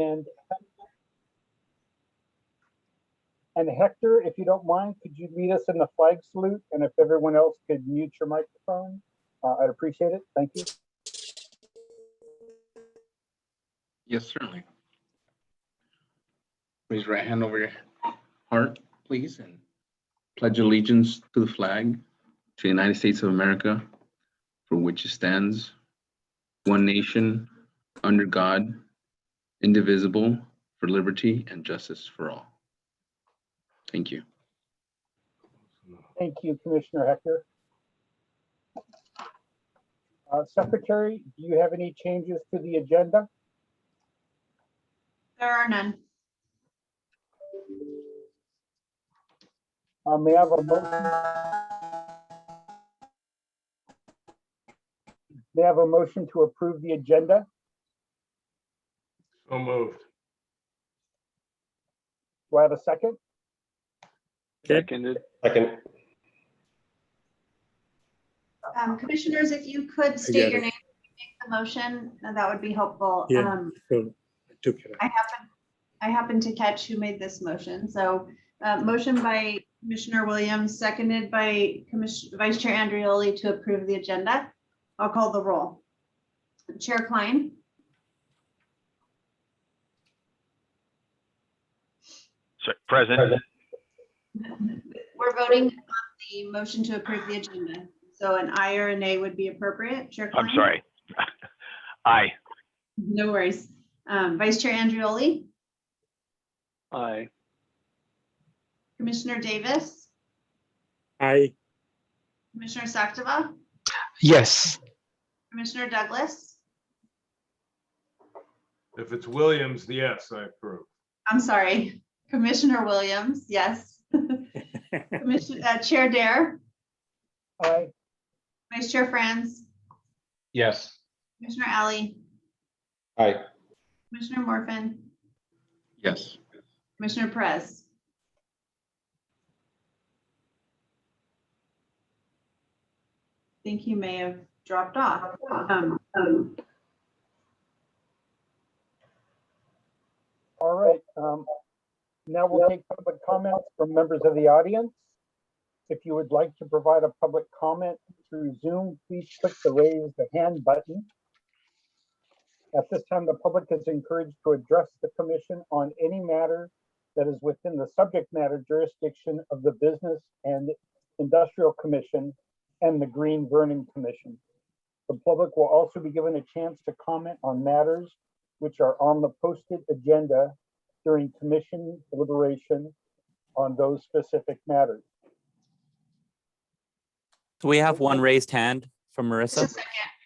And Hector, if you don't mind, could you lead us in the flag salute? And if everyone else could mute your microphone, I'd appreciate it. Thank you. Yes, certainly. Raise your right hand over your heart, please, and pledge allegiance to the flag, to the United States of America, for which it stands, one nation, under God, indivisible, for liberty and justice for all. Thank you. Thank you, Commissioner Hector. Secretary, do you have any changes to the agenda? There are none. May I have a motion? May I have a motion to approve the agenda? So moved. Do I have a second? Seconded. Second. Commissioners, if you could state your name and make the motion, that would be helpful. Yeah, so I took it. I happen to catch who made this motion. So motion by Commissioner Williams, seconded by Vice Chair Andrioli to approve the agenda. I'll call the roll. Chair Klein. Present. We're voting on the motion to approve the agenda. So an aye or a nay would be appropriate. Chair Klein? I'm sorry. Aye. No worries. Vice Chair Andrioli, Aye. Commissioner Davis, Aye. Commissioner Saktava, Yes. Commissioner Douglas. If it's Williams, yes, I approve. I'm sorry, Commissioner Williams, yes. Chair Dare, Aye. Vice Chair Franz, Yes. Commissioner Alley, Aye. Commissioner Morfin, Yes. Commissioner Perez. I think he may have dropped off. All right. Now we'll take public comments from members of the audience. If you would like to provide a public comment through Zoom, please click the raise the hand button. At this time, the public is encouraged to address the commission on any matter that is within the subject matter jurisdiction of the Business and Industrial Commission and the Green Burning Commission. The public will also be given a chance to comment on matters which are on the posted agenda during commission deliberation on those specific matters. So we have one raised hand from Marissa.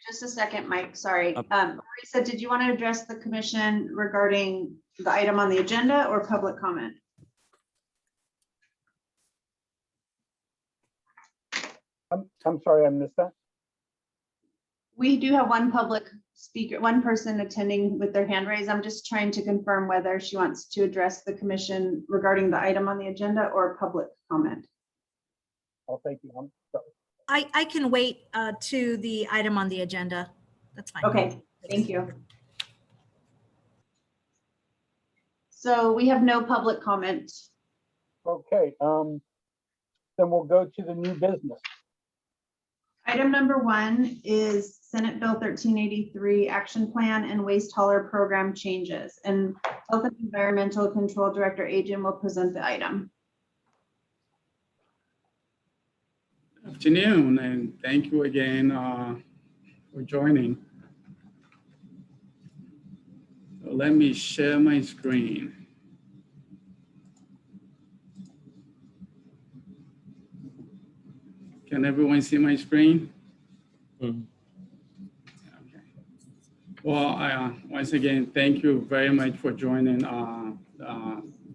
Just a second, Mike, sorry. Okay. Marisa, did you want to address the commission regarding the item on the agenda or public comment? I'm sorry, I missed that. We do have one public speaker, one person attending with their hand raised. I'm just trying to confirm whether she wants to address the commission regarding the item on the agenda or public comment. Oh, thank you. I'm sorry. I can wait to the item on the agenda. That's fine. Okay, thank you. So we have no public comment. Okay, then we'll go to the new business. Item number 1 is Senate Bill 1383 Action Plan and Waste Hauler Program Changes. And Health and Environmental Control Director Ajin will present the item. Afternoon, and thank you again for joining. So let me share my screen. Can everyone see my screen? Mm-hmm. Okay. Well, once again, thank you very much for joining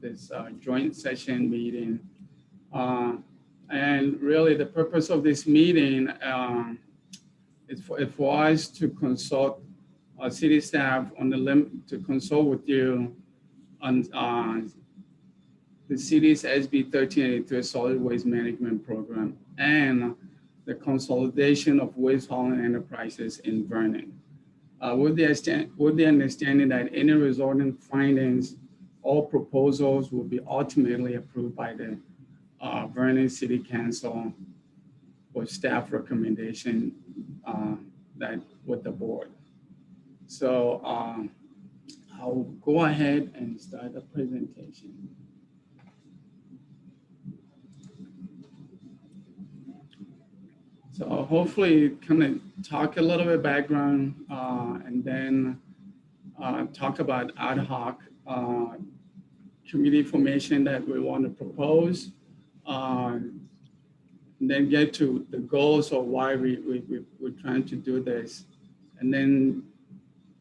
this joint session meeting. And really the purpose of this meeting is for us to consult our city staff on to consult with you on the city's SB 1383 solid waste management program and the consolidation of waste hauling enterprises in Vernon. with the understanding that any resulting findings or proposals will be ultimately approved by the Vernon City Council with staff recommendation that with the board. So I'll go ahead and start the presentation. So hopefully kind of talk a little bit background and then talk about ad hoc committee formation that we want to propose. And then get to the goals of why we're trying to do this. And then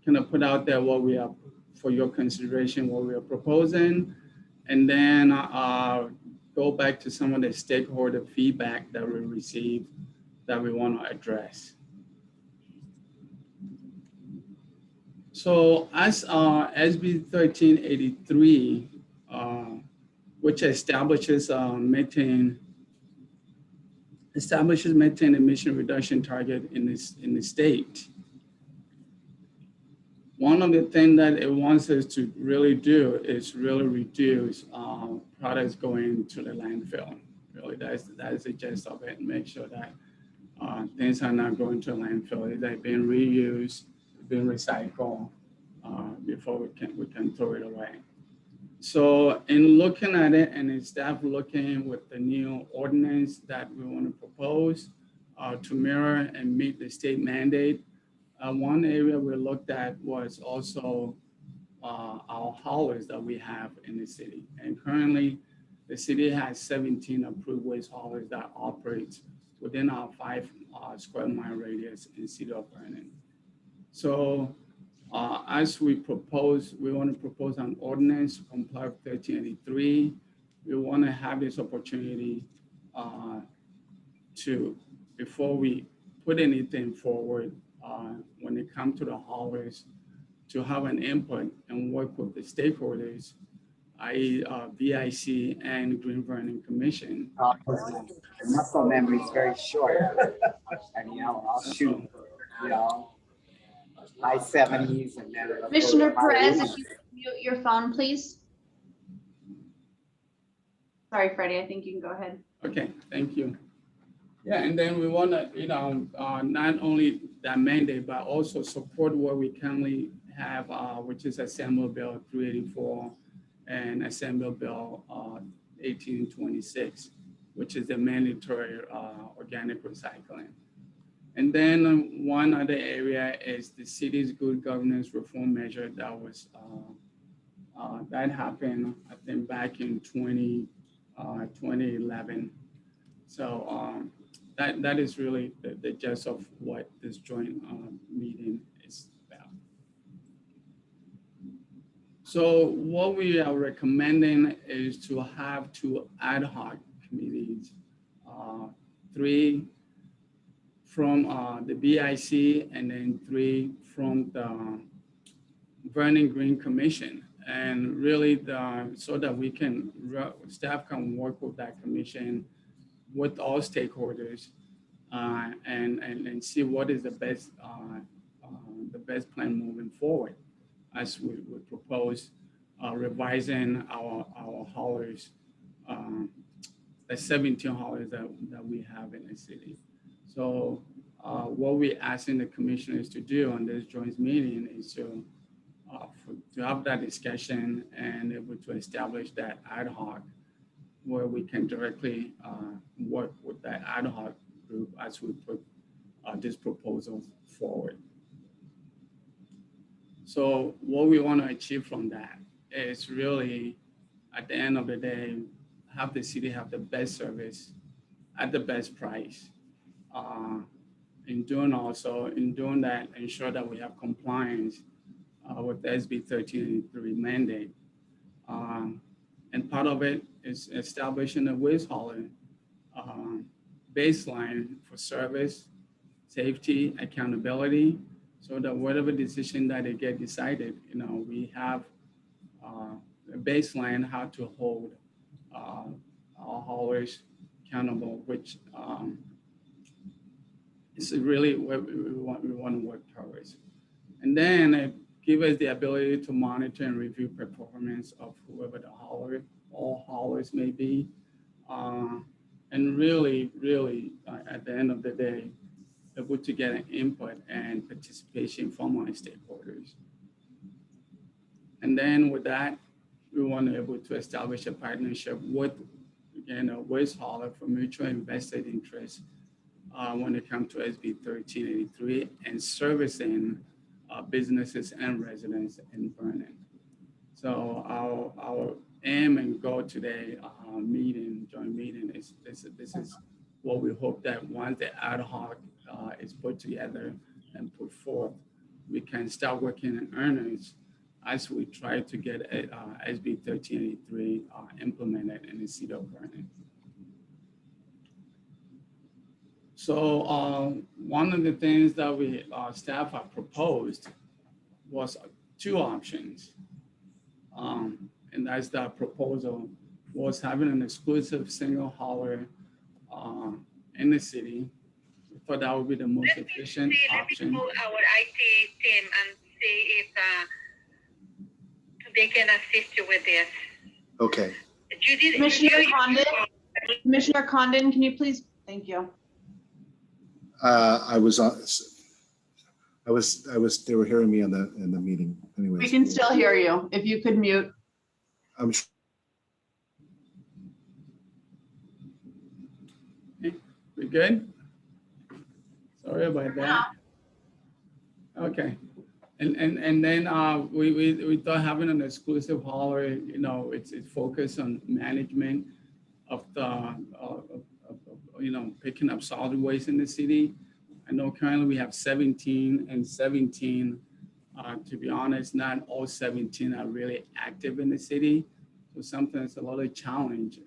kind of put out there what we are, for your consideration, what we are proposing. And then go back to some of the stakeholder feedback that we received that we want to address. So as SB 1383, which establishes methane emission reduction target in the state. One of the things that it wants us to really do is really reduce products going to the landfill. Really, that's the gist of it. Make sure that things are not going to landfill. They're being reused, being recycled before we can throw it away. So in looking at it and in staff looking with the new ordinance that we want to propose to mirror and meet the state mandate, one area we looked at was also our haulers that we have in the city. And currently the city has 17 approved waste haulers that operate within our 5 square mile radius in the city of Vernon. So as we propose, we want to propose an ordinance to comply with 1383. We want to have this opportunity to, before we put anything forward, when it comes to the haulers, to have an input and work with the stakeholders, i.e. BIC and Green Vernon Commission. The muscle memory is very short. And I'll shoot, high 70s and then Commissioner Perez, if you could mute your phone, please. Sorry, Freddie, I think you can go ahead. Okay, thank you. Yeah, and then we want to, not only that mandate, but also support what we currently have, which is Assembly Bill 384 and Assembly Bill 1826, which is the mandatory organic recycling. And then one other area is the city's good governance reform measure that was that happened, I think, back in 2011. So that is really the gist of what this joint meeting is about. So what we are recommending is to have 2 ad hoc committees, 3 from the BIC and then 3 from the Vernon Green Commission. And really so that we can, staff can work with that commission with all stakeholders and see what is the best plan moving forward as we propose revising our haulers, the 17 haulers that we have in the city. So what we're asking the commissioners to do on this joint meeting is to have that discussion and able to establish that ad hoc where we can directly work with that ad hoc group as we put this proposal forward. So what we want to achieve from that is really, at the end of the day, have the city have the best service at the best price. In doing that, ensure that we have compliance with the SB 1383 mandate. And part of it is establishing a waste hauler baseline for service, safety, accountability, so that whatever decision that they get decided, we have a baseline how to hold our haulers accountable, which is really what we want to work towards. And then it gives us the ability to monitor and review performance of whoever the hauler, all haulers may be. And really, at the end of the day, able to get an input and participation from our stakeholders. And then with that, we want to be able to establish a partnership with, again, a waste hauler for mutual invested interest when it comes to SB 1383 and servicing businesses and residents in Vernon. So our aim and goal today, joint meeting is this is what we hope that once the ad hoc is put together and put forth, we can start working in earnest as we try to get SB 1383 implemented in the city of Vernon. So one of the things that we staff have proposed was two options. And that's the proposal was having an exclusive single hauler in the city. We thought that would be the most efficient option. Let me call our IT team and see if they can assist you with this. Okay. Commissioner Condon, can you please, thank you. I was on. They were hearing me in the meeting. Anyways. We can still hear you. If you could mute. I'm. We good? Sorry about that. Okay. And then we thought having an exclusive hauler, you know, it's focused on management of the you know, picking up solid waste in the city. I know currently we have 17 and 17. To be honest, not all 17 are really active in the city. So sometimes a lot of challenge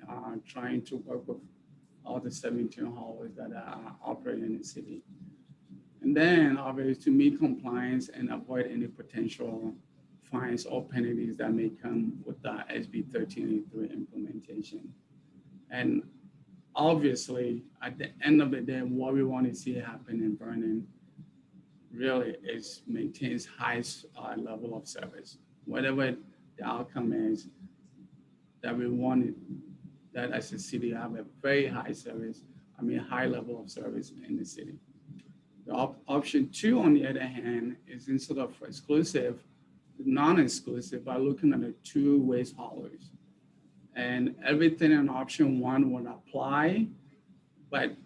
trying to work with all the 17 haulers that are operating in the city. And then obviously to meet compliance and avoid any potential fines or penalties that may come with the SB 1383 implementation. And obviously, at the end of the day, what we want to see happen in Vernon really is maintains highest level of service. Whatever the outcome is, that we want that as a city have a very high service, high level of service in the city. The option two, on the other hand, is instead of exclusive, non-exclusive by looking at the two waste haulers. And everything in option one would apply, but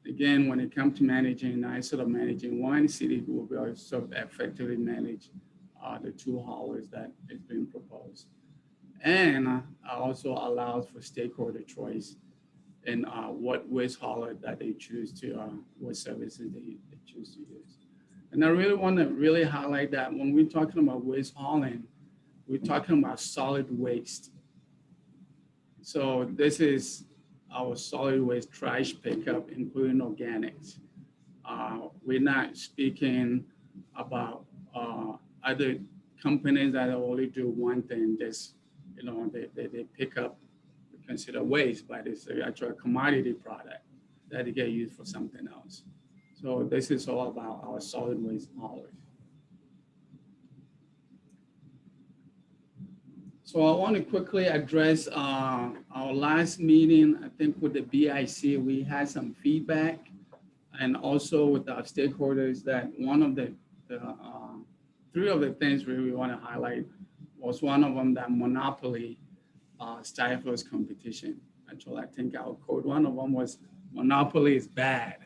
again, when it comes to managing, instead of managing one, city will be also effectively manage the two haulers that is being proposed. And also allows for stakeholder choice in what waste hauler that they choose to, what services they choose to use. And I really want to really highlight that when we're talking about waste hauling, we're talking about solid waste. So this is our solid waste trash pickup, including organics. We're not speaking about other companies that only do one thing, just, you know, they pick up, consider waste, but it's actually a commodity product that they get used for something else. So this is all about our solid waste haulers. So I want to quickly address our last meeting. I think with the BIC, we had some feedback, and also with our stakeholders that one of the three of the things we want to highlight was one of them that monopoly stifles competition. Actually, I think our code, one of them was monopoly is bad.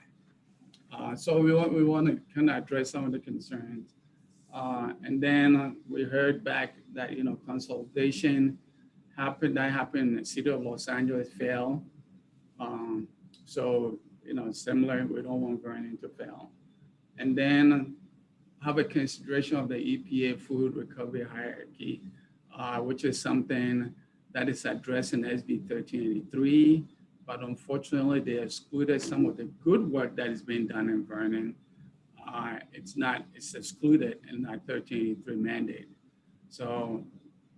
So we want to kind of address some of the concerns. And then we heard back that, you know, consolidation happened in the city of Los Angeles failed. So, you know, similar, we don't want Vernon to fail. And then have a consideration of the EPA food recovery hierarchy, which is something that is addressed in SB 1383, but unfortunately they excluded some of the good work that is being done in Vernon. It's excluded in that 1383 mandate. So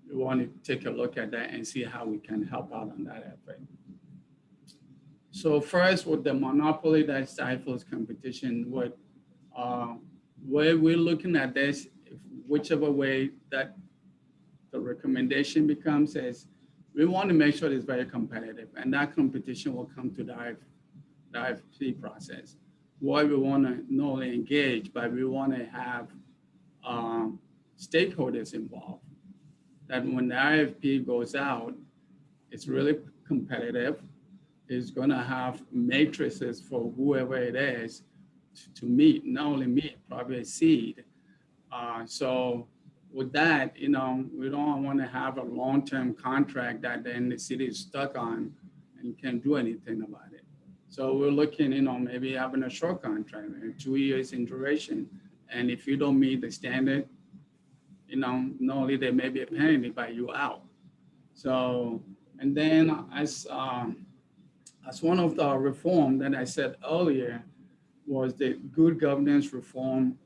we want to take a look at that and see how we can help out on that effort. So first, with the monopoly that stifles competition, where we're looking at this, if whichever way that the recommendation becomes is we want to make sure it's very competitive, and that competition will come to the RFP process. Why we want to not only engage, but we want to have stakeholders involved. That when the RFP goes out, it's really competitive. It's going to have matrices for whoever it is to meet, not only meet, probably exceed. So with that, we don't want to have a long-term contract that then the city is stuck on and can't do anything about it. So we're looking, maybe having a short contract, 2 years in duration. And if you don't meet the standard, not only there may be a penalty, but you out. So, and then as one of the reform that I said earlier was the good governance reform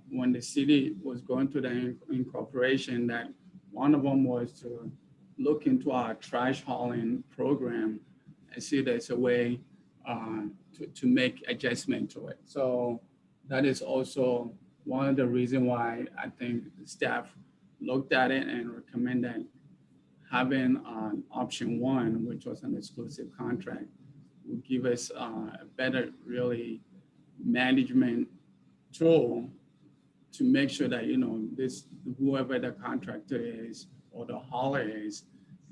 when the city was going to the incorporation, that one of them was to look into our trash hauling program and see if there's a way to make adjustment to it. So that is also one of the reasons why I think the staff looked at it and recommended having option one, which was an exclusive contract, would give us a better really management tool to make sure that, this whoever the contractor is or the hauler is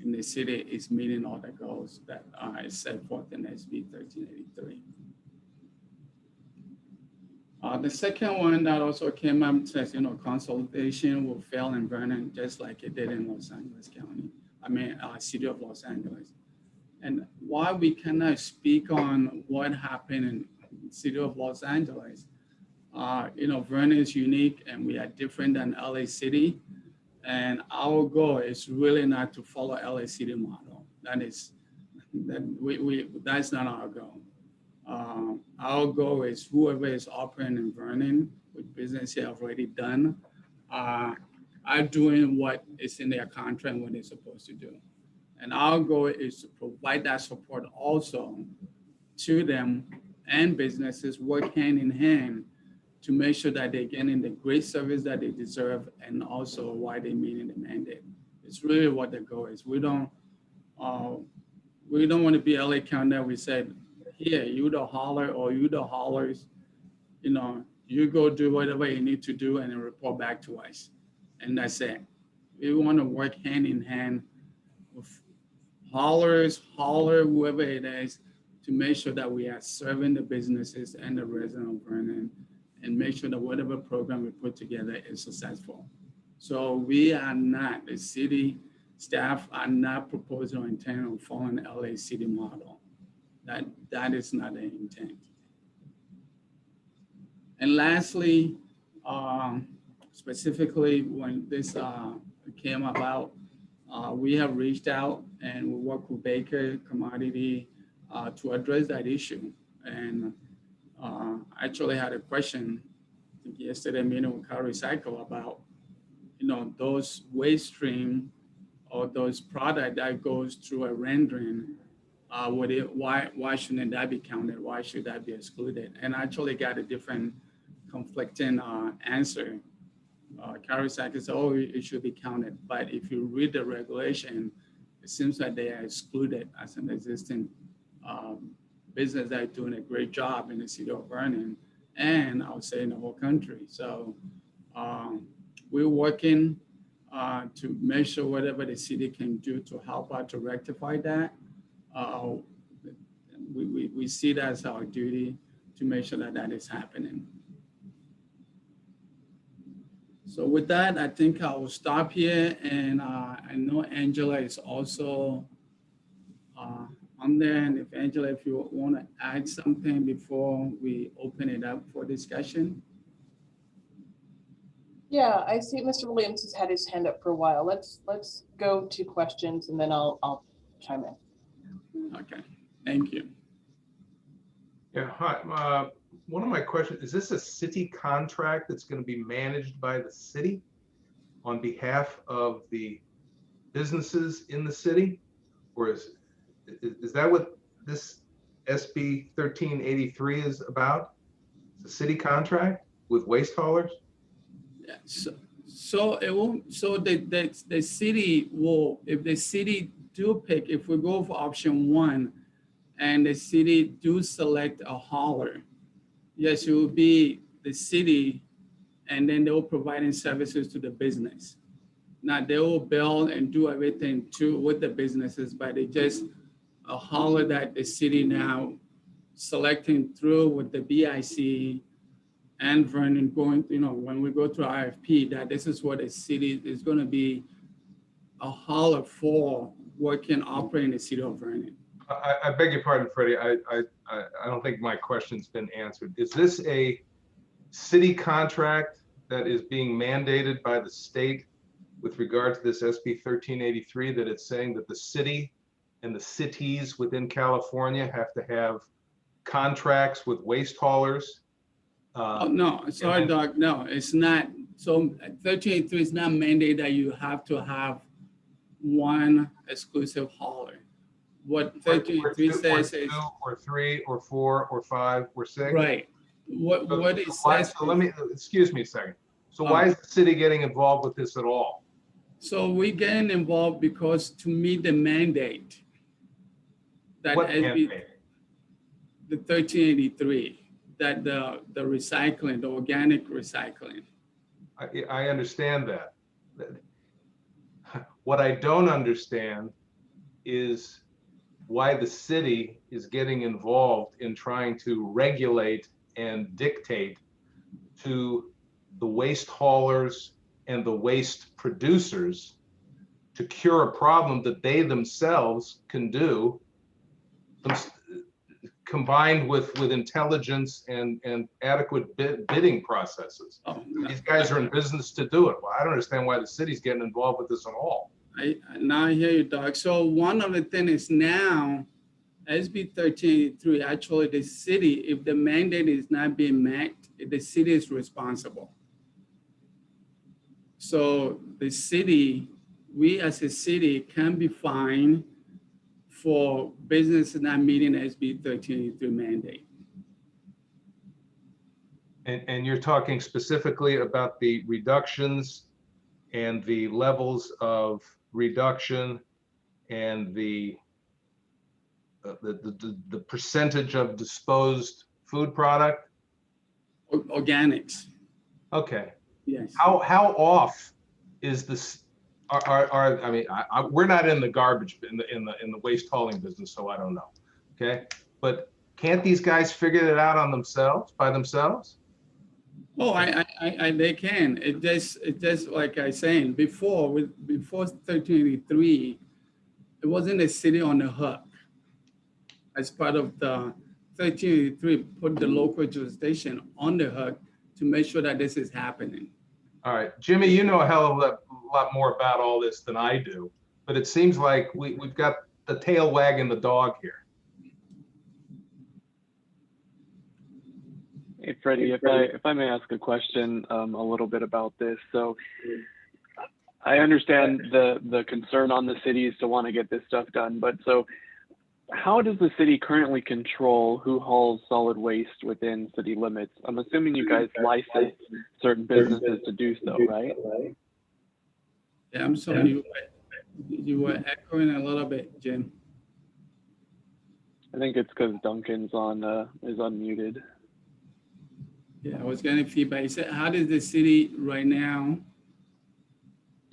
in the city is meeting all the goals that is set forth in SB 1383. The second one that also came up says, consolidation will fail in Vernon just like it did in Los Angeles County. City of Los Angeles. And why we cannot speak on what happened in the city of Los Angeles, Vernon is unique and we are different than LA City. And our goal is really not to follow LA City model. That's not our goal. Our goal is whoever is operating in Vernon with business they have already done, are doing what is in their contract and what they're supposed to do. And our goal is to provide that support also to them, and businesses work hand in hand to make sure that they're getting the great service that they deserve and also why they're meeting the mandate. It's really what the goal is. We don't want to be LA County. We said, here, you the hauler or you the haulers, you go do whatever you need to do and then report back to us. And that's it. We want to work hand in hand with haulers, whoever it is, to make sure that we are serving the businesses and the residents of Vernon and make sure that whatever program we put together is successful. So we are not, the city staff are not proposing or intending on following the LA City model. That is not the intent. And lastly, specifically when this came about, we have reached out and we work with Baker Commodity to address that issue. And actually had a question, I think yesterday meeting with Car Recycle about, those waste stream or those product that goes through a rendering, why shouldn't that be counted? Why should that be excluded? And I actually got a different conflicting answer. Car Recycle said, oh, it should be counted. But if you read the regulation, it seems like they are excluded as an existing business that are doing a great job in the city of Vernon, and I would say in the whole country. So we're working to make sure whatever the city can do to help out to rectify that. We see that as our duty to make sure that that is happening. So with that, I think I will stop here. And I know Angela is also on there. And if Angela, if you want to add something before we open it up for discussion. Yeah, I see Mr. Williams has had his hand up for a while. Let's go to questions and then I'll chime in. Okay, thank you. Yeah, hi. One of my questions, is this a city contract that's going to be managed by the city on behalf of the businesses in the city? Or is that what this SB 1383 is about? It's a city contract with waste haulers? So it won't, so the city will, if the city do pick, if we go for option 1 and the city do select a hauler, yes, it will be the city and then they will providing services to the business. Now they will build and do everything too with the businesses, but it just a hauler that the city now selecting through with the BIC and Vernon going, when we go to RFP, that this is what the city is going to be a hauler for what can operate in the city of Vernon. I beg your pardon, Freddie. I don't think my question's been answered. Is this a city contract that is being mandated by the state with regard to this SB 1383, that it's saying that the city and the cities within California have to have contracts with waste haulers? No, sorry, Doc. No, it's not. So 1383 is not mandated that you have to have one exclusive hauler. What 1383 says is 2 or 3 or 4 or 5 or 6. right. What it says. So let me, excuse me a second. So why is the city getting involved with this at all? So we getting involved because to meet the mandate that What SB, mandate? the 1383, that the recycling, the organic recycling. I understand that. What I don't understand is why the city is getting involved in trying to regulate and dictate to the waste haulers and the waste producers to cure a problem that they themselves can do, combined with intelligence and adequate bidding processes. These guys are in business to do it. Well, I don't understand why the city's getting involved with this at all. Now I hear you, Doc. So one of the things is now, SB 1383, actually the city, if the mandate is not being met, the city is responsible. So the city, we as a city can be fined for business not meeting SB 1383 mandate. And you're talking specifically about the reductions and the levels of reduction and the percentage of disposed food product? Organics. Okay. Yes. How off is this? I mean, we're not in the garbage in the waste hauling business, so I don't know. Okay, but can't these guys figure it out on themselves by themselves? Oh, they can. It just like I saying before 1383, it wasn't a city on the hook. As part of the 1383, put the local jurisdiction on the hook to make sure that this is happening. All right, Jimmy, you know a hell of a lot more about all this than I do, but it seems like we've got the tail wagging the dog here. Hey, Freddie, if I may ask a question a little bit about this. So I understand the concern on the cities to want to get this stuff done, but so how does the city currently control who hauls solid waste within city limits? I'm assuming you guys license certain businesses to do so, right? Yeah, I'm sorry, you were echoing a little bit, Jim. I think it's because Duncan's on is unmuted. Yeah, I was getting feedback. You said, how does the city right now?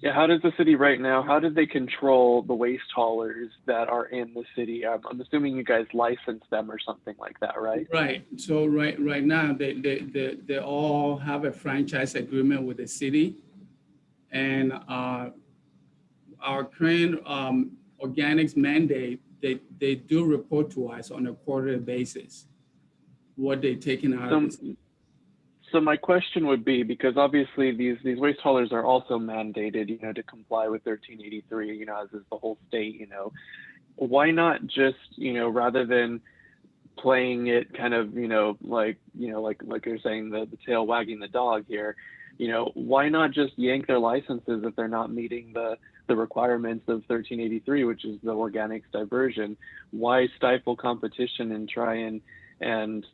Yeah, how does the city right now, how do they control the waste haulers that are in the city? I'm assuming you guys license them or something like that, right? Right. So right now, they all have a franchise agreement with the city. And our current organics mandate, they do report to us on a quarterly basis what they're taking out of the city. So my question would be, because obviously these waste haulers are also mandated, to comply with 1383, as is the whole state, why not just, rather than playing it kind of, like you're saying, the tail wagging the dog here, why not just yank their licenses if they're not meeting the requirements of 1383, which is the organics diversion? Why stifle competition and try and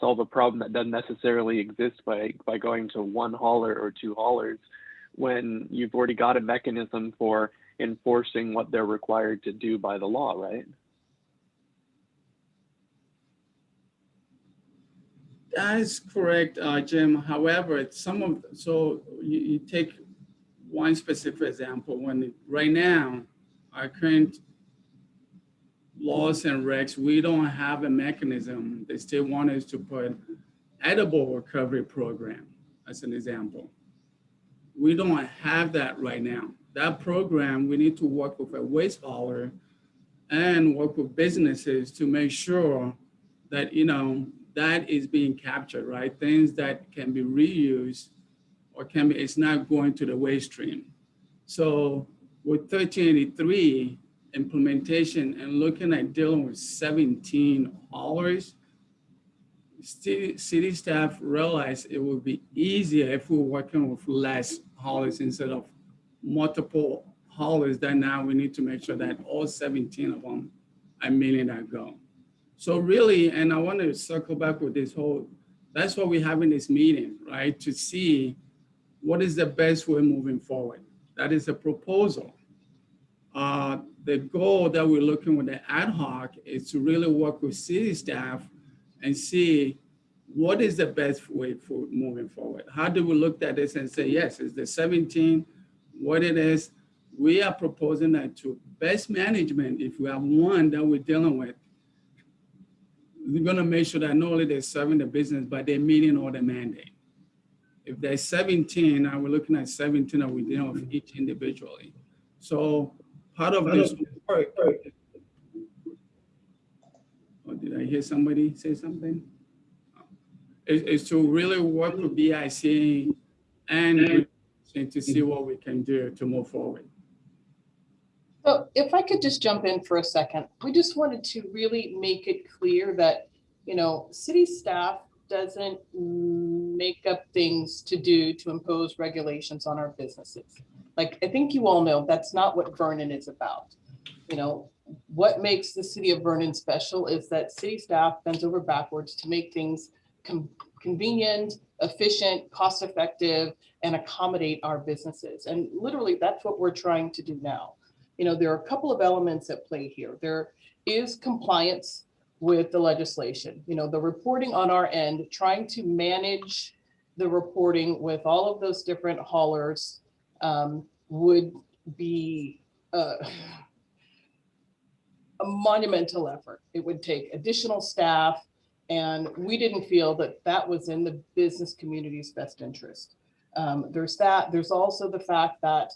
solve a problem that doesn't necessarily exist by going to one hauler or two haulers, when you've already got a mechanism for enforcing what they're required to do by the law, right? That is correct, Jim. However, so you take one specific example. When right now, our current laws and regs, we don't have a mechanism. They still want us to put edible recovery program as an example. We don't have that right now. That program, we need to work with a waste hauler and work with businesses to make sure that, that is being captured, right? Things that can be reused or it's not going to the waste stream. So with 1383 implementation and looking at dealing with 17 haulers, city staff realized it would be easier if we were working with less haulers instead of multiple haulers. That now we need to make sure that all 17 of them are meeting that goal. So really, and I want to circle back with this that's why we're having this meeting, right? To see what is the best way moving forward. That is a proposal. The goal that we're looking with the ad hoc is to really work with city staff and see what is the best way for moving forward. How do we look at this and say, yes, it's the 17, what it is? We are proposing that to best management, if we have one that we're dealing with, we're gonna make sure that not only they're serving the business, but they're meeting all the mandate. If there's 17, now we're looking at 17 that we're dealing with each individually. So part of this work, did I hear somebody say something? Is to really work with BIC and to see what we can do to move forward. So if I could just jump in for a second, we just wanted to really make it clear that, city staff doesn't make up things to do to impose regulations on our businesses. Like, I think you all know that's not what Vernon is about. What makes the city of Vernon special is that city staff bends over backwards to make things convenient, efficient, cost-effective, and accommodate our businesses. And literally, that's what we're trying to do now. There are a couple of elements at play here. There is compliance with the legislation. The reporting on our end, trying to manage the reporting with all of those different haulers would be a monumental effort. It would take additional staff, and we didn't feel that that was in the business community's best interest. There's that. There's also the fact that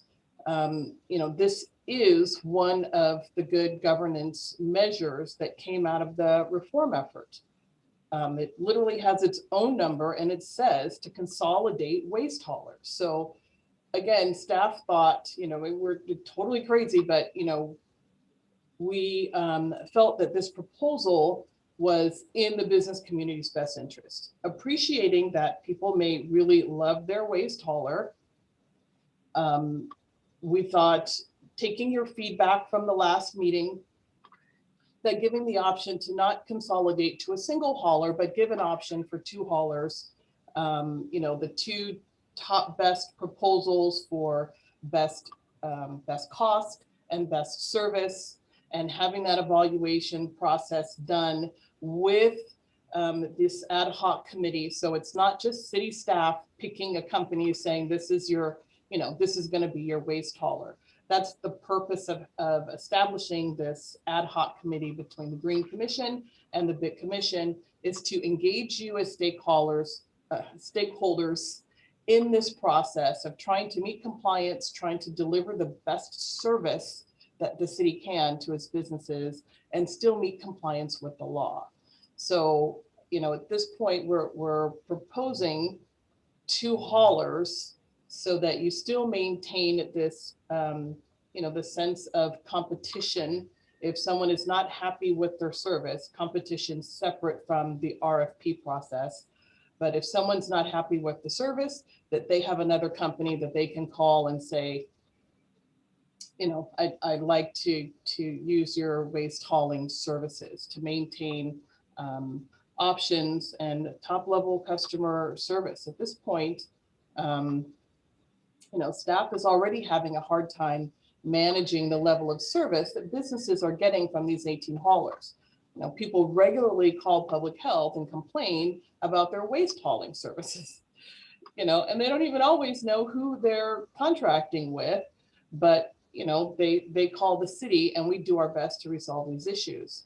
this is one of the good governance measures that came out of the reform effort. It literally has its own number, and it says to consolidate waste haulers. So again, staff thought, we're totally crazy, but we felt that this proposal was in the business community's best interest, appreciating that people may really love their waste hauler. We thought, taking your feedback from the last meeting, that giving the option to not consolidate to a single hauler, but give an option for two haulers, the two top best proposals for best cost and best service, and having that evaluation process done with this ad hoc committee. So it's not just city staff picking a company saying, this is your, this is going to be your waste hauler. That's the purpose of establishing this ad hoc committee between the Green Commission and the BIC Commission, is to engage you as stakeholders in this process of trying to meet compliance, trying to deliver the best service that the city can to its businesses and still meet compliance with the law. So, at this point, we're proposing two haulers so that you still maintain this, the sense of competition. If someone is not happy with their service, competition separate from the RFP process. But if someone's not happy with the service, that they have another company that they can call and say, I'd like to use your waste hauling services to maintain options and top level customer service. At this point, staff is already having a hard time managing the level of service that businesses are getting from these 18 haulers. People regularly call public health and complain about their waste hauling services, and they don't even always know who they're contracting with, but they call the city, and we do our best to resolve these issues.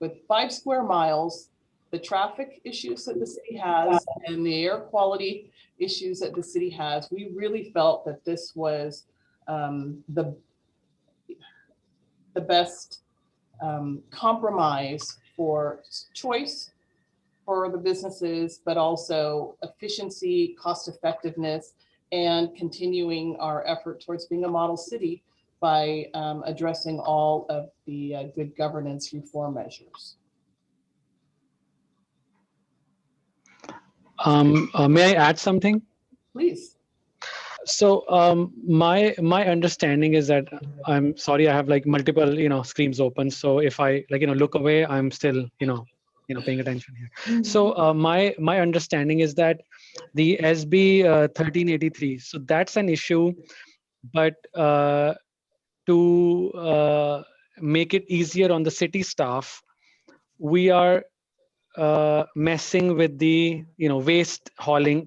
With 5 square miles, the traffic issues that the city has and the air quality issues that the city has, we really felt that this was the best compromise for choice for the businesses, but also efficiency, cost effectiveness, and continuing our effort towards being a model city by addressing all of the good governance reform measures. May I add something? Please. So my understanding is that, I'm sorry, I have like multiple screens open. So if I look away, I'm still paying attention here. So my understanding is that the SB 1383. So that's an issue, but to make it easier on the city staff, we are messing with the waste hauling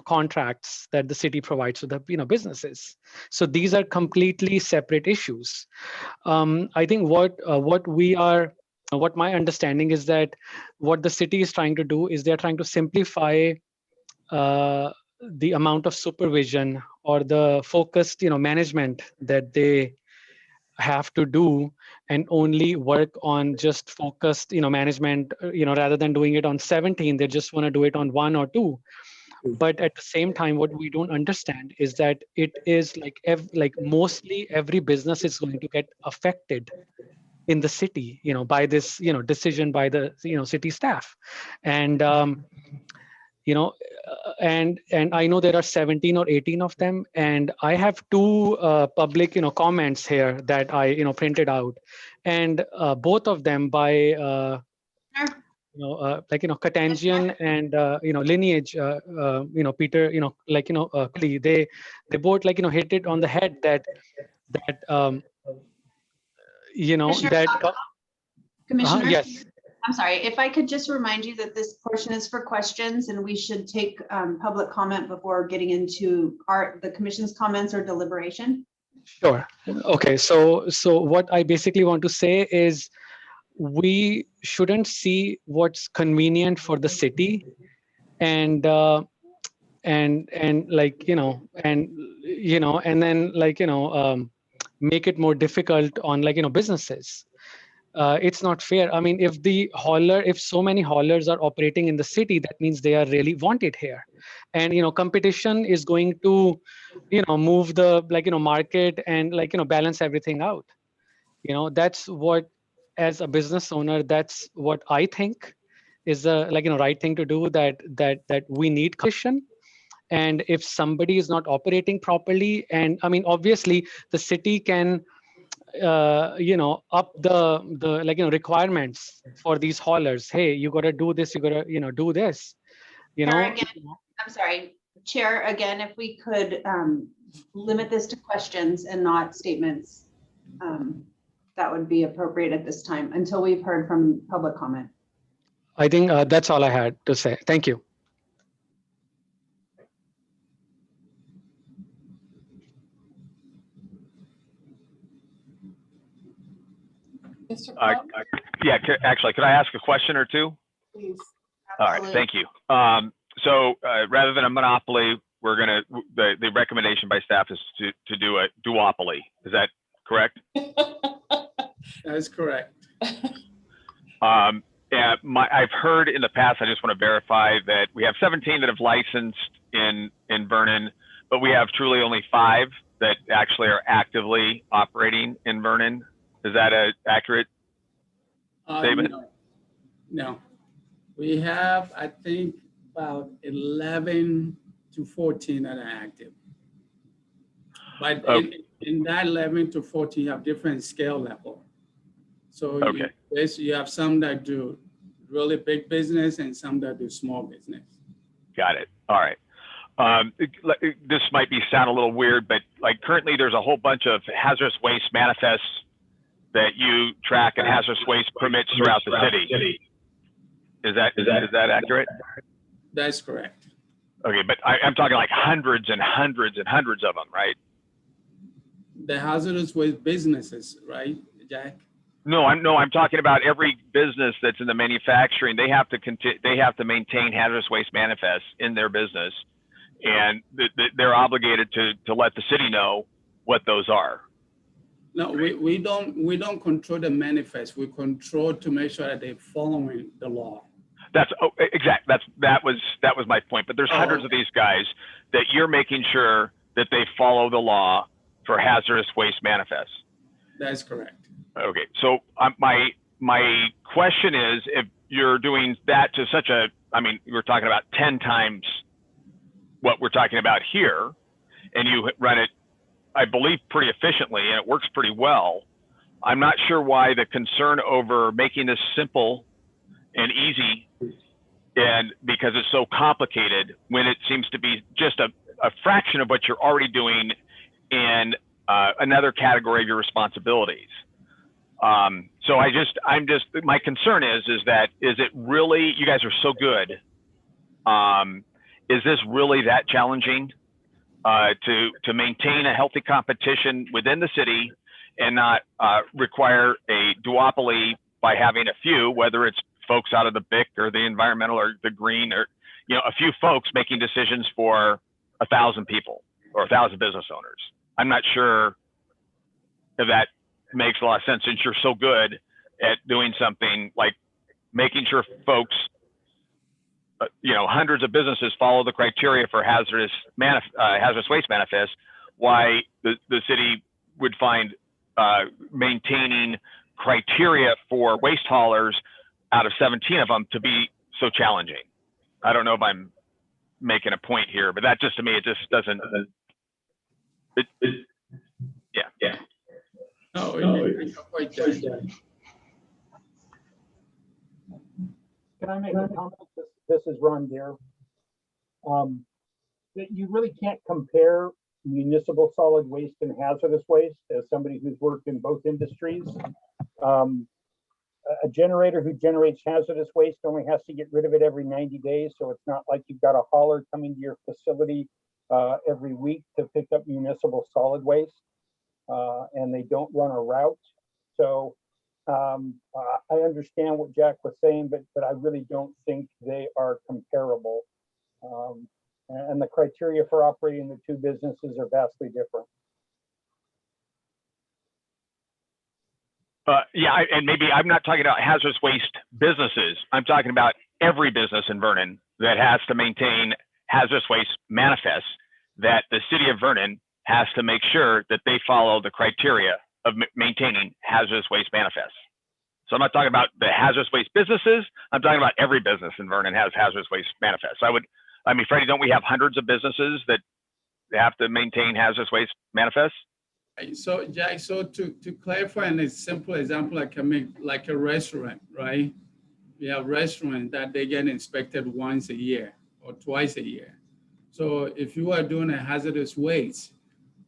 contracts that the city provides to the businesses. So these are completely separate issues. I think what my understanding is that what the city is trying to do is they're trying to simplify the amount of supervision or the focused management that they have to do, and only work on just focused management, rather than doing it on 17. They just want to do it on 1 or 2. But at the same time, what we don't understand is that it is like mostly every business is going to get affected in the city by this decision by the city staff. And and I know there are 17 or 18 of them, and I have 2 public comments here that I printed out, and both of them by Katangian and Lineage, Peter, they both hit it on the head that Commissioner, yes. I'm sorry, if I could just remind you that this portion is for questions, and we should take public comment before getting into the commission's comments or deliberation. Sure. Okay. So what I basically want to say is, we shouldn't see what's convenient for the city and then make it more difficult on businesses. It's not fair. I mean, if so many haulers are operating in the city, that means they are really wanted here. And competition is going to move the market and balance everything out. That's what, as a business owner, that's what I think is the right thing to do, that we need competition. And if somebody is not operating properly, and I mean, obviously the city can up the requirements for these haulers. Hey, you got to do this, you got to do this, Chair, again, I'm sorry, Chair, again, if we could limit this to questions and not statements, that would be appropriate at this time until we've heard from public comment. I think that's all I had to say. Thank you. Yeah, actually, could I ask a question or two? Please. All right, thank you. So rather than a monopoly, we're gonna, the recommendation by staff is to do a duopoly. Is that correct? That is correct. I've heard in the past, I just want to verify that we have 17 that have licensed in Vernon, but we have truly only 5 that actually are actively operating in Vernon. Is that an accurate statement? No. We have, I think, about 11 to 14 that are active. But in that 11 to 14, you have different scale level. So you have some that do really big business and some that do small business. Got it. All right. This might sound a little weird, but like currently there's a whole bunch of hazardous waste manifests that you track and hazardous waste permits throughout the city. Is that accurate? That's correct. Okay, but I'm talking like hundreds and hundreds and hundreds of them, right? The hazardous waste businesses, right, Jack? No, I'm talking about every business that's in the manufacturing. They have to maintain hazardous waste manifests in their business, and they're obligated to let the city know what those are. No, we don't control the manifest. We control to make sure that they're following the law. That's exact. That was my point. But there's hundreds of these guys that you're making sure that they follow the law for hazardous waste manifests. That's correct. Okay. So my question is, if you're doing that to such a, I mean, we're talking about 10 times what we're talking about here, and you run it, I believe, pretty efficiently, and it works pretty well. I'm not sure why the concern over making this simple and easy, and because it's so complicated, when it seems to be just a fraction of what you're already doing in another category of your responsibilities. So my concern is it really, you guys are so good. Is this really that challenging to maintain a healthy competition within the city and not require a duopoly by having a few, whether it's folks out of the BIC or the environmental or the green, or a few folks making decisions for 1,000 people or 1,000 business owners? I'm not sure if that makes a lot of sense, since you're so good at doing something like making sure folks, hundreds of businesses follow the criteria for hazardous waste manifest. Why the city would find maintaining criteria for waste haulers out of 17 of them to be so challenging. I don't know if I'm making a point here, but that just, to me, it just doesn't. Yeah. No, you're quite Jack. Can I make a comment? This is Ron Deere. That you really can't compare municipal solid waste and hazardous waste, as somebody who's worked in both industries. A generator who generates hazardous waste only has to get rid of it every 90 days. So it's not like you've got a hauler coming to your facility every week to pick up municipal solid waste, and they don't run a route. So I understand what Jack was saying, but I really don't think they are comparable. And the criteria for operating the two businesses are vastly different. And maybe I'm not talking about hazardous waste businesses. I'm talking about every business in Vernon that has to maintain hazardous waste manifests, that the city of Vernon has to make sure that they follow the criteria of maintaining hazardous waste manifests. So I'm not talking about the hazardous waste businesses. I'm talking about every business in Vernon has hazardous waste manifests. Freddie, don't we have hundreds of businesses that have to maintain hazardous waste manifests? So Jack, to clarify, in a simple example, I can make like a restaurant, right? We have restaurants that they get inspected once a year or twice a year. So if you are doing a hazardous waste,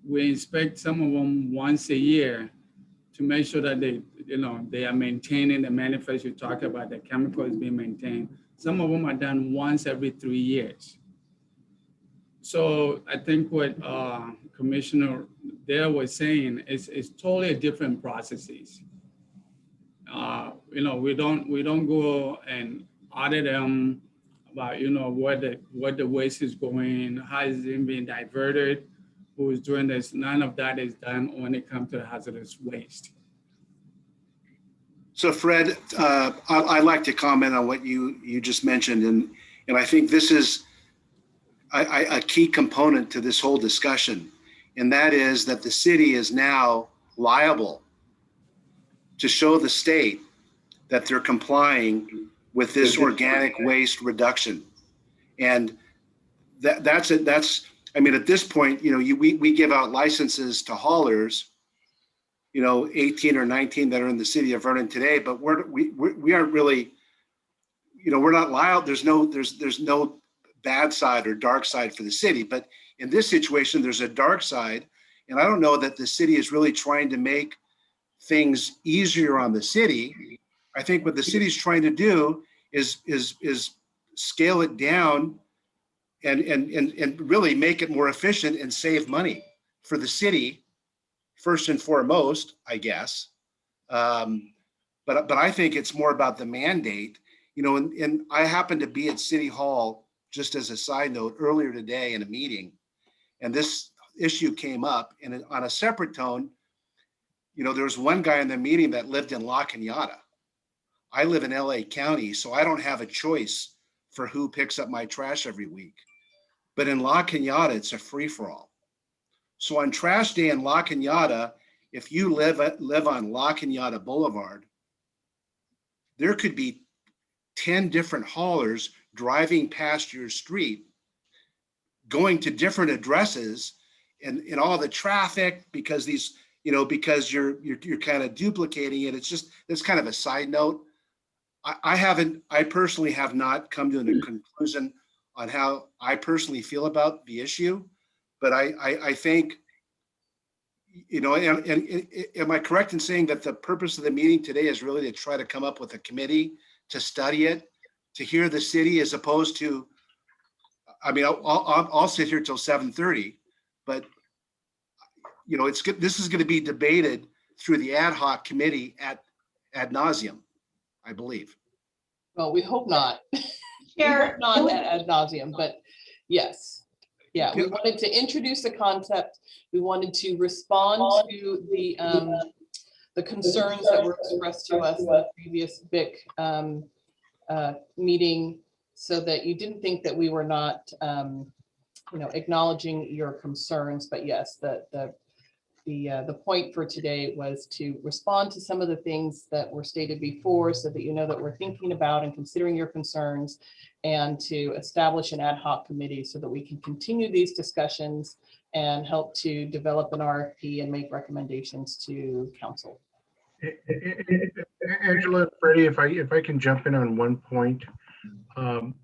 we inspect some of them once a year to make sure that they are maintaining the manifest you talk about, the chemical is being maintained. Some of them are done once every 3 years. So I think what Commissioner Dare was saying is totally different processes. We don't go and audit them about where the waste is going, how is it being diverted, who is doing this. None of that is done when it comes to hazardous waste. So Fred, I'd like to comment on what you just mentioned, and I think this is a key component to this whole discussion, and that is that the city is now liable to show the state that they're complying with this organic waste reduction. And that's at this point, we give out licenses to haulers, 18 or 19 that are in the city of Vernon today, but we aren't really we're not liable. There's no bad side or dark side for the city. But in this situation, there's a dark side. And I don't know that the city is really trying to make things easier on the city. I think what the city's trying to do is scale it down and really make it more efficient and save money for the city, first and foremost, I guess. But I think it's more about the mandate, and I happened to be at City Hall, just as a side note, earlier today in a meeting, and this issue came up. And on a separate tone, there was one guy in the meeting that lived in La Cañada. I live in LA County, so I don't have a choice for who picks up my trash every week. But in La Cañada, it's a free-for-all. So on trash day in La Cañada, if you live on La Cañada Boulevard, there could be 10 different haulers driving past your street, going to different addresses, and all the traffic, because because you're kind of duplicating it. It's kind of a side note. I personally have not come to a conclusion on how I personally feel about the issue, but I think, and am I correct in saying that the purpose of the meeting today is really to try to come up with a committee to study it, to hear the city, as opposed to, I'll sit here till 7:30, but it's good. This is going to be debated through the ad hoc committee ad nauseum, I believe. Well, we hope not. Chair, We hope not ad nauseum, but yes. Yeah, we wanted to introduce the concept. We wanted to respond to the concerns that were expressed to us in the previous BIC meeting, so that you didn't think that we were not, acknowledging your concerns. But yes, the point for today was to respond to some of the things that were stated before, so that that we're thinking about and considering your concerns, and to establish an ad hoc committee so that we can continue these discussions and help to develop an RFP and make recommendations to council. Angela and Freddie, if I can jump in on one point, and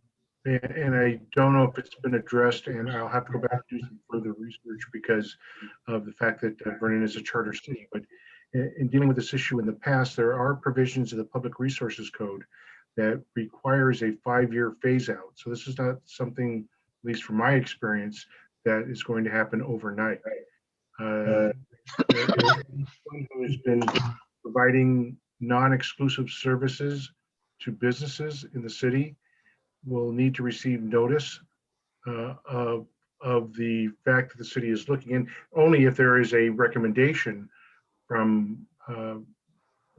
I don't know if it's been addressed, and I'll have to go back and do some further research because of the fact that Vernon is a charter city. But in dealing with this issue in the past, there are provisions of the Public Resources Code that requires a 5-year phase out. So this is not something, at least from my experience, that is going to happen overnight. Anyone who has been providing non-exclusive services to businesses in the city will need to receive notice of the fact that the city is looking in, only if there is a recommendation from,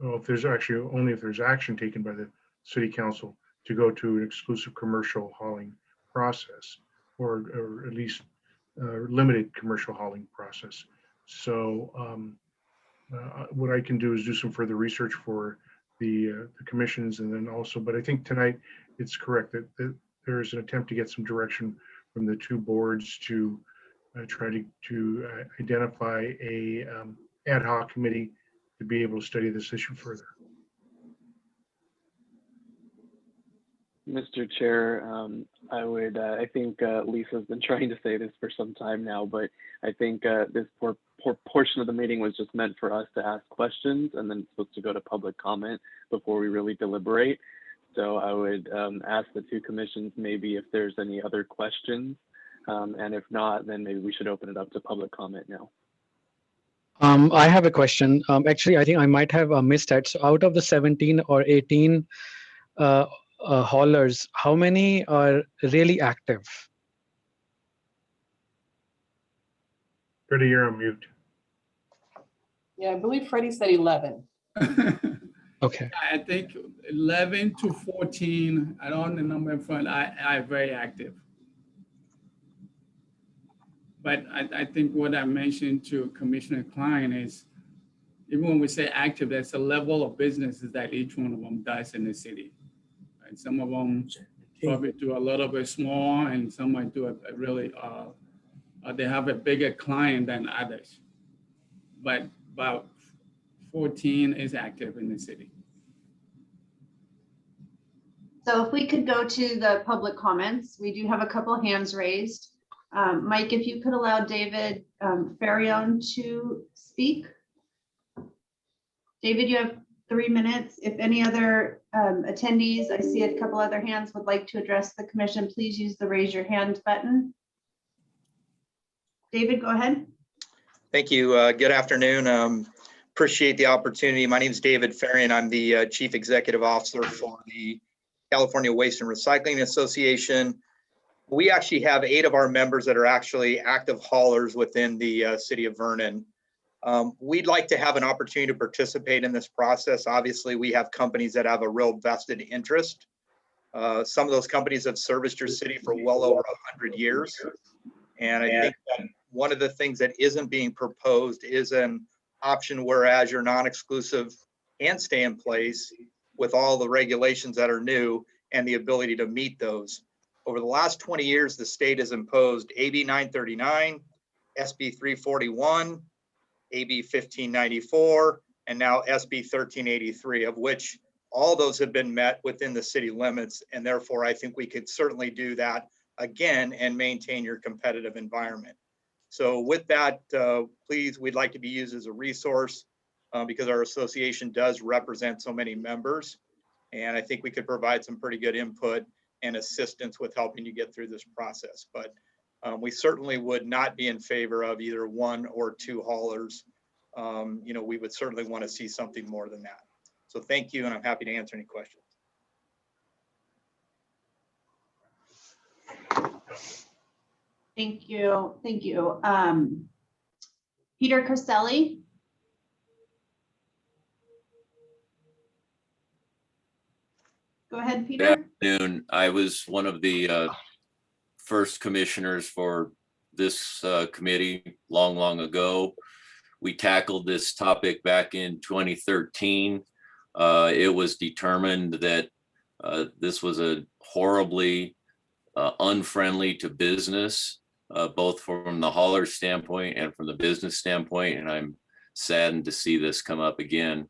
if there's action taken by the city council to go to an exclusive commercial hauling process, or at least limited commercial hauling process. So what I can do is do some further research for the commissions, and then also, but I think tonight it's correct that there is an attempt to get some direction from the two boards to try to identify a ad hoc committee to be able to study this issue further. Mr. Chair, I think Lisa's been trying to say this for some time now, but I think this portion of the meeting was just meant for us to ask questions, and then it's supposed to go to public comment before we really deliberate. So I would ask the two commissions maybe if there's any other questions, and if not, then maybe we should open it up to public comment now. I have a question. Actually, I think I might have missed that. So out of the 17 or 18 haulers, how many are really active? Freddie, you're on mute. Yeah, I believe Freddie said 11. Okay. I think 11 to 14, I don't know the number in front, are very active. But I think what I mentioned to Commissioner Klein is, even when we say active, there's a level of businesses that each one of them does in the city. Right? Some of them probably do a little bit small, and some might do a really, they have a bigger client than others. But about 14 is active in the city. So if we could go to the public comments, we do have a couple hands raised. Mike, if you could allow David Ferrion to speak. David, you have 3 minutes. If any other attendees, I see a couple other hands, would like to address the commission, please use the raise your hand button. David, go ahead. Thank you. Good afternoon. Appreciate the opportunity. My name is David Ferrion. I'm the Chief Executive Officer for the California Waste and Recycling Association. We actually have 8 of our members that are actually active haulers within the city of Vernon. We'd like to have an opportunity to participate in this process. Obviously, we have companies that have a real vested interest. Some of those companies have serviced your city for well over 100 years. And I think that one of the things that isn't being proposed is an option whereas you're non-exclusive and stay in place with all the regulations that are new and the ability to meet those. Over the last 20 years, the state has imposed AB 939, SB 341, AB 1594, and now SB 1383, of which all those have been met within the city limits. And therefore, I think we could certainly do that again and maintain your competitive environment. So with that, please, we'd like to be used as a resource because our association does represent so many members. And I think we could provide some pretty good input and assistance with helping you get through this process. But we certainly would not be in favor of either 1 or 2 haulers. You know, we would certainly want to see something more than that. So thank you, and I'm happy to answer any questions. Thank you. Thank you. Peter Caselli. Go ahead, Peter. Good afternoon. I was one of the first commissioners for this committee long ago. We tackled this topic back in 2013. It was determined that this was a horribly unfriendly to business, both from the hauler standpoint and from the business standpoint. And I'm saddened to see this come up again.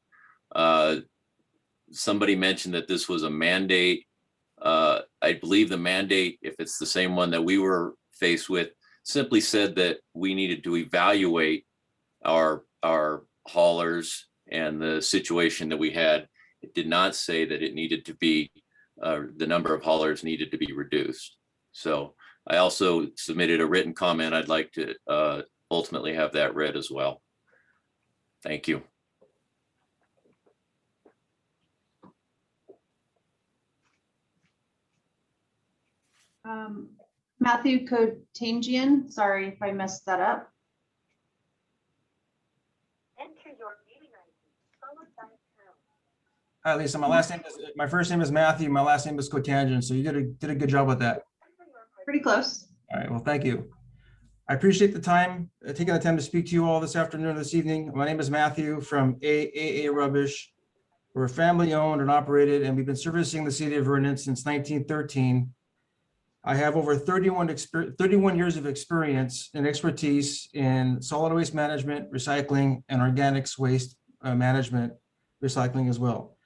Somebody mentioned that this was a mandate. I believe the mandate, if it's the same one that we were faced with, simply said that we needed to evaluate our haulers and the situation that we had. It did not say that it needed to be, the number of haulers needed to be reduced. So I also submitted a written comment. I'd like to ultimately have that read as well. Thank you. Matthew Kotangian, sorry if I messed that up. Hi, Lisa. My first name is Matthew. My last name is Kotangian. So you did a good job with that. Pretty close. All right. Well, thank you. I appreciate the time, taking the time to speak to you all this afternoon, this evening. My name is Matthew from AA Rubbish. We're family owned and operated, and we've been servicing the city of Vernon since 1913. I have over 31 years of experience and expertise in solid waste management, recycling, and organics waste management, recycling as well.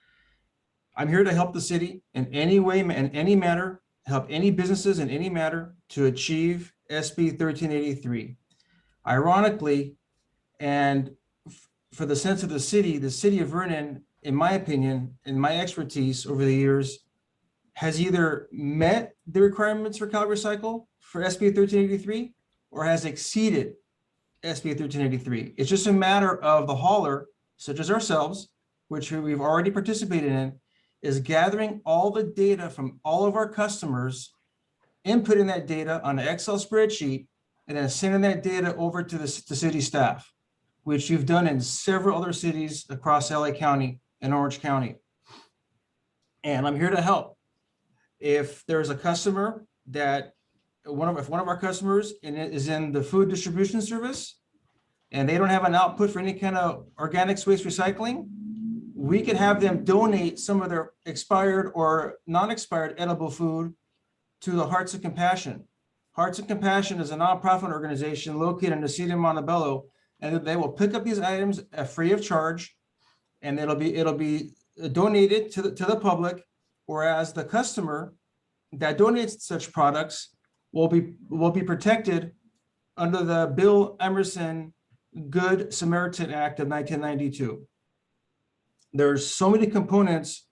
I'm here to help the city in any way, in any manner, help any businesses in any matter to achieve SB 1383. Ironically, and for the sense of the city of Vernon, in my opinion, in my expertise over the years, has either met the requirements for CalRecycle for SB 1383 or has exceeded SB 1383. It's just a matter of the hauler, such as ourselves, which we've already participated in, is gathering all the data from all of our customers, inputting that data on an Excel spreadsheet, and then sending that data over to the city staff, which you've done in several other cities across LA County and Orange County. And I'm here to help. If there's a customer that, if one of our customers is in the food distribution service and they don't have an output for any kind of organics waste recycling, we can have them donate some of their expired or non-expired edible food to the Hearts of Compassion. Hearts of Compassion is a nonprofit organization located in the city of Montebello, and they will pick up these items free of charge, and it'll be donated to the public whereas the customer that donates such products will be protected under the Bill Emerson Good Samaritan Act of 1992. There's so many components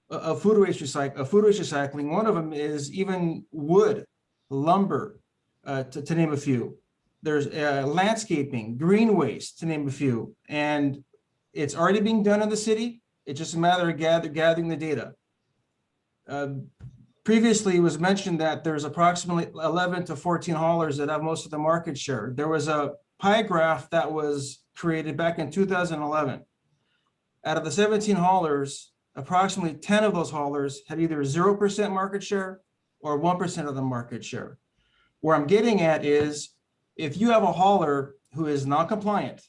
of food waste recycling. One of them is even wood, lumber, to name a few. There's landscaping, green waste, to name a few. And it's already being done in the city. It's just a matter of gathering the data. Previously, it was mentioned that there's approximately 11 to 14 haulers that have most of the market share. There was a pie graph that was created back in 2011. Out of the 17 haulers, approximately 10 of those haulers had either 0% market share or 1% of the market share. Where I'm getting at is, if you have a hauler who is non-compliant,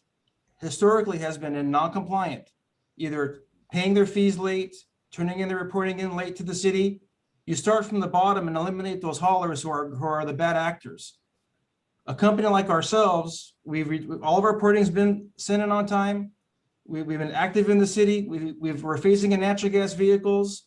historically has been in non-compliant, either paying their fees late, turning in their reporting in late to the city, you start from the bottom and eliminate those haulers who are the bad actors. A company like ourselves, all of our reporting's been sent in on time. We've been active in the city. We're phasing in natural gas vehicles.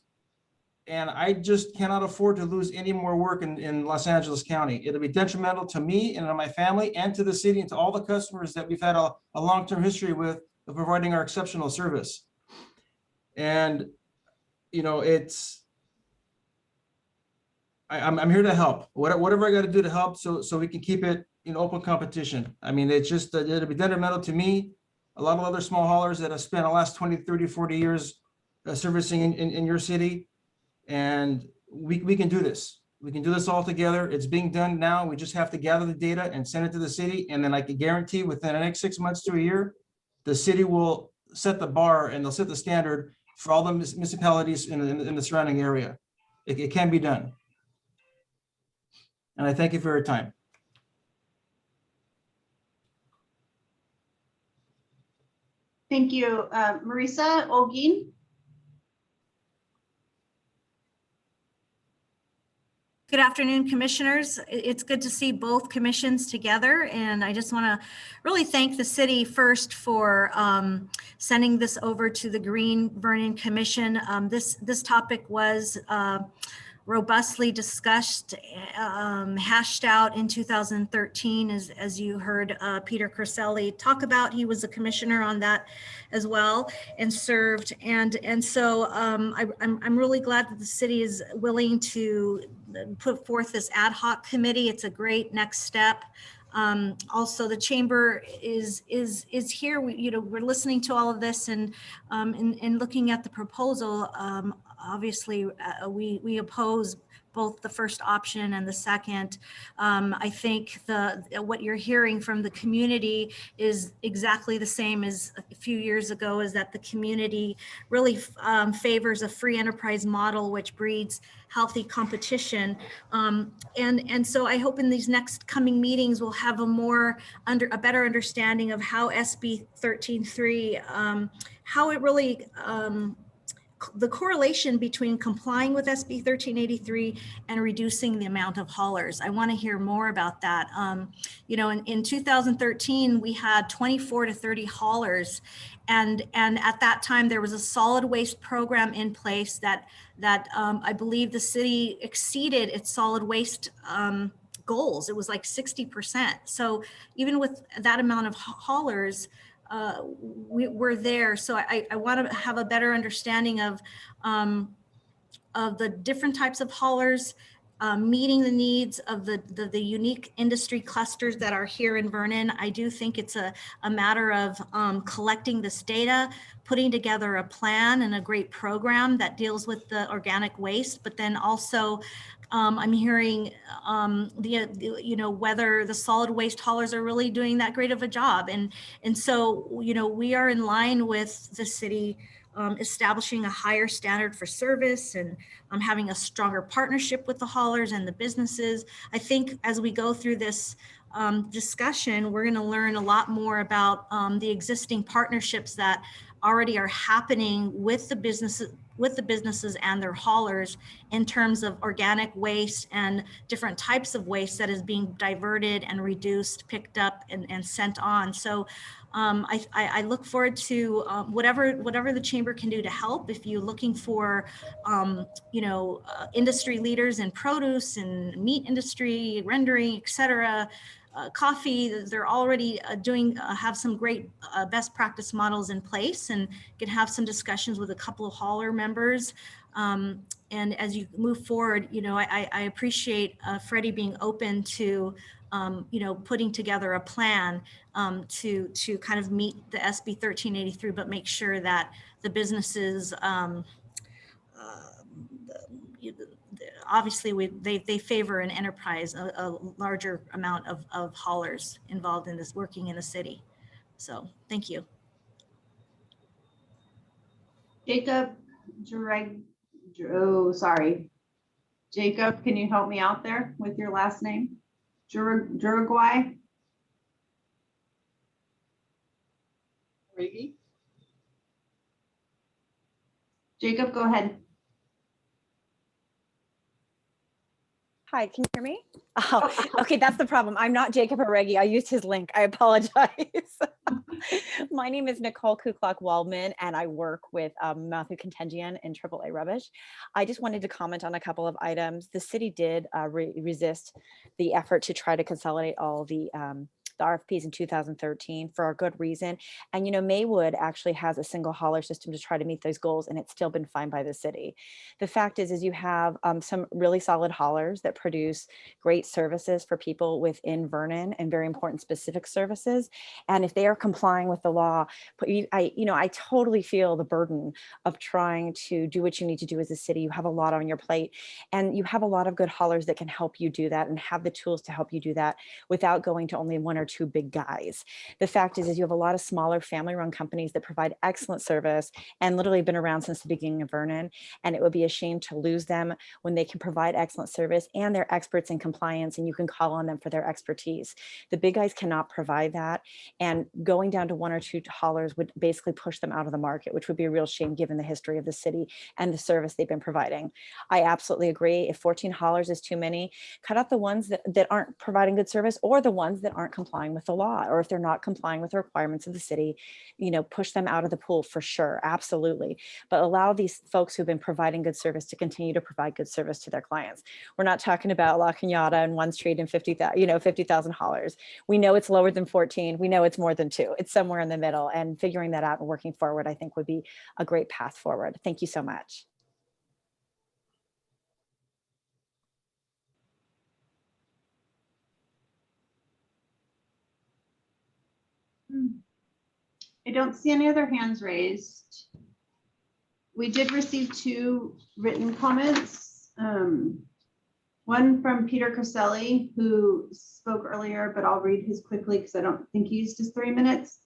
And I just cannot afford to lose any more work in Los Angeles County. It'll be detrimental to me and to my family and to the city and to all the customers that we've had a long-term history with of providing our exceptional service. And, you know, I'm here to help. Whatever I got to do to help so we can keep it in open competition. I mean, it's just, it'll be detrimental to me, a lot of other small haulers that have spent the last 20, 30, 40 years servicing in your city. And we can do this. We can do this all together. It's being done now. We just have to gather the data and send it to the city. And then I can guarantee within the next 6 months to a year, the city will set the bar and they'll set the standard for all the municipalities in the surrounding area. It can be done. And I thank you for your time. Thank you. Marisa Olguin. Good afternoon, commissioners. It's good to see both commissions together, and I just want to really thank the city first for sending this over to the Green Vernon Commission. This topic was robustly discussed, hashed out in 2013, as you heard Peter Curselli talk about. He was a commissioner on that as well and served. And so I'm really glad that the city is willing to put forth this ad hoc committee. It's a great next step. Also, the chamber is here. We're listening to all of this and looking at the proposal. Obviously, we oppose both the first option and the second. I think what you're hearing from the community is exactly the same as a few years ago, is that the community really favors a free enterprise model, which breeds healthy competition. And so I hope in these next coming meetings, we'll have a better understanding of how SB 13.3, how it really, the correlation between complying with SB 1383 and reducing the amount of haulers. I want to hear more about that. In 2013, we had 24 to 30 haulers. And at that time, there was a solid waste program in place that I believe the city exceeded its solid waste goals. It was like 60%. So even with that amount of haulers, we're there. So I want to have a better understanding of the different types of haulers, meeting the needs of the unique industry clusters that are here in Vernon. I do think it's a matter of collecting this data, putting together a plan and a great program that deals with the organic waste, but then also I'm hearing whether the solid waste haulers are really doing that great of a job. And so, we are in line with the city establishing a higher standard for service and having a stronger partnership with the haulers and the businesses. I think as we go through this discussion, we're going to learn a lot more about the existing partnerships that already are happening with the businesses, with the businesses and their haulers in terms of organic waste and different types of waste that is being diverted and reduced, picked up and sent on. So I look forward to whatever the chamber can do to help. If you're looking for, industry leaders in produce and meat industry, rendering, et cetera, coffee, they're already have some great best practice models in place, and can have some discussions with a couple of hauler members. And as you move forward, I appreciate Freddie being open to, putting together a plan to kind of meet the SB 1383, but make sure that the businesses, obviously they favor an enterprise, a larger amount of haulers involved in this, working in the city. So thank you. Jacob, Jacob, can you help me out there with your last name? Uruguay? Jacob, go ahead. Hi, can you hear me? Oh, okay, that's the problem. I'm not Jacob Aregi. I used his link. I apologize. My name is Nicole Kuklak-Waldman, and I work with Matthew Contengian in AAA Rubbish. I just wanted to comment on a couple of items. The city did resist the effort to try to consolidate all the RFPs in 2013 for a good reason. And, Maywood actually has a single hauler system to try to meet those goals, and it's still been fined by the city. The fact is you have some really solid haulers that produce great services for people within Vernon, and very important specific services. And if they are complying with the law, I totally feel the burden of trying to do what you need to do as a city. You have a lot on your plate, and you have a lot of good haulers that can help you do that and have the tools to help you do that without going to only one or two big guys. The fact is you have a lot of smaller family-run companies that provide excellent service and literally been around since the beginning of Vernon. And it would be a shame to lose them when they can provide excellent service and they're experts in compliance, and you can call on them for their expertise. The big guys cannot provide that. And going down to one or two haulers would basically push them out of the market, which would be a real shame given the history of the city and the service they've been providing. I absolutely agree. If 14 haulers is too many, cut out the ones that aren't providing good service, or the ones that aren't complying with the law, or if they're not complying with the requirements of the city, push them out of the pool for sure. Absolutely. But allow these folks who've been providing good service to continue to provide good service to their clients. We're not talking about La Cañada and One Street and 50,000 haulers. We know it's lower than 14. We know it's more than 2. It's somewhere in the middle, and figuring that out and working forward, I think would be a great path forward. Thank you so much. I don't see any other hands raised. We did receive 2 written comments. One from Peter Criselli, who spoke earlier, but I'll read his quickly because I don't think he used his 3 minutes.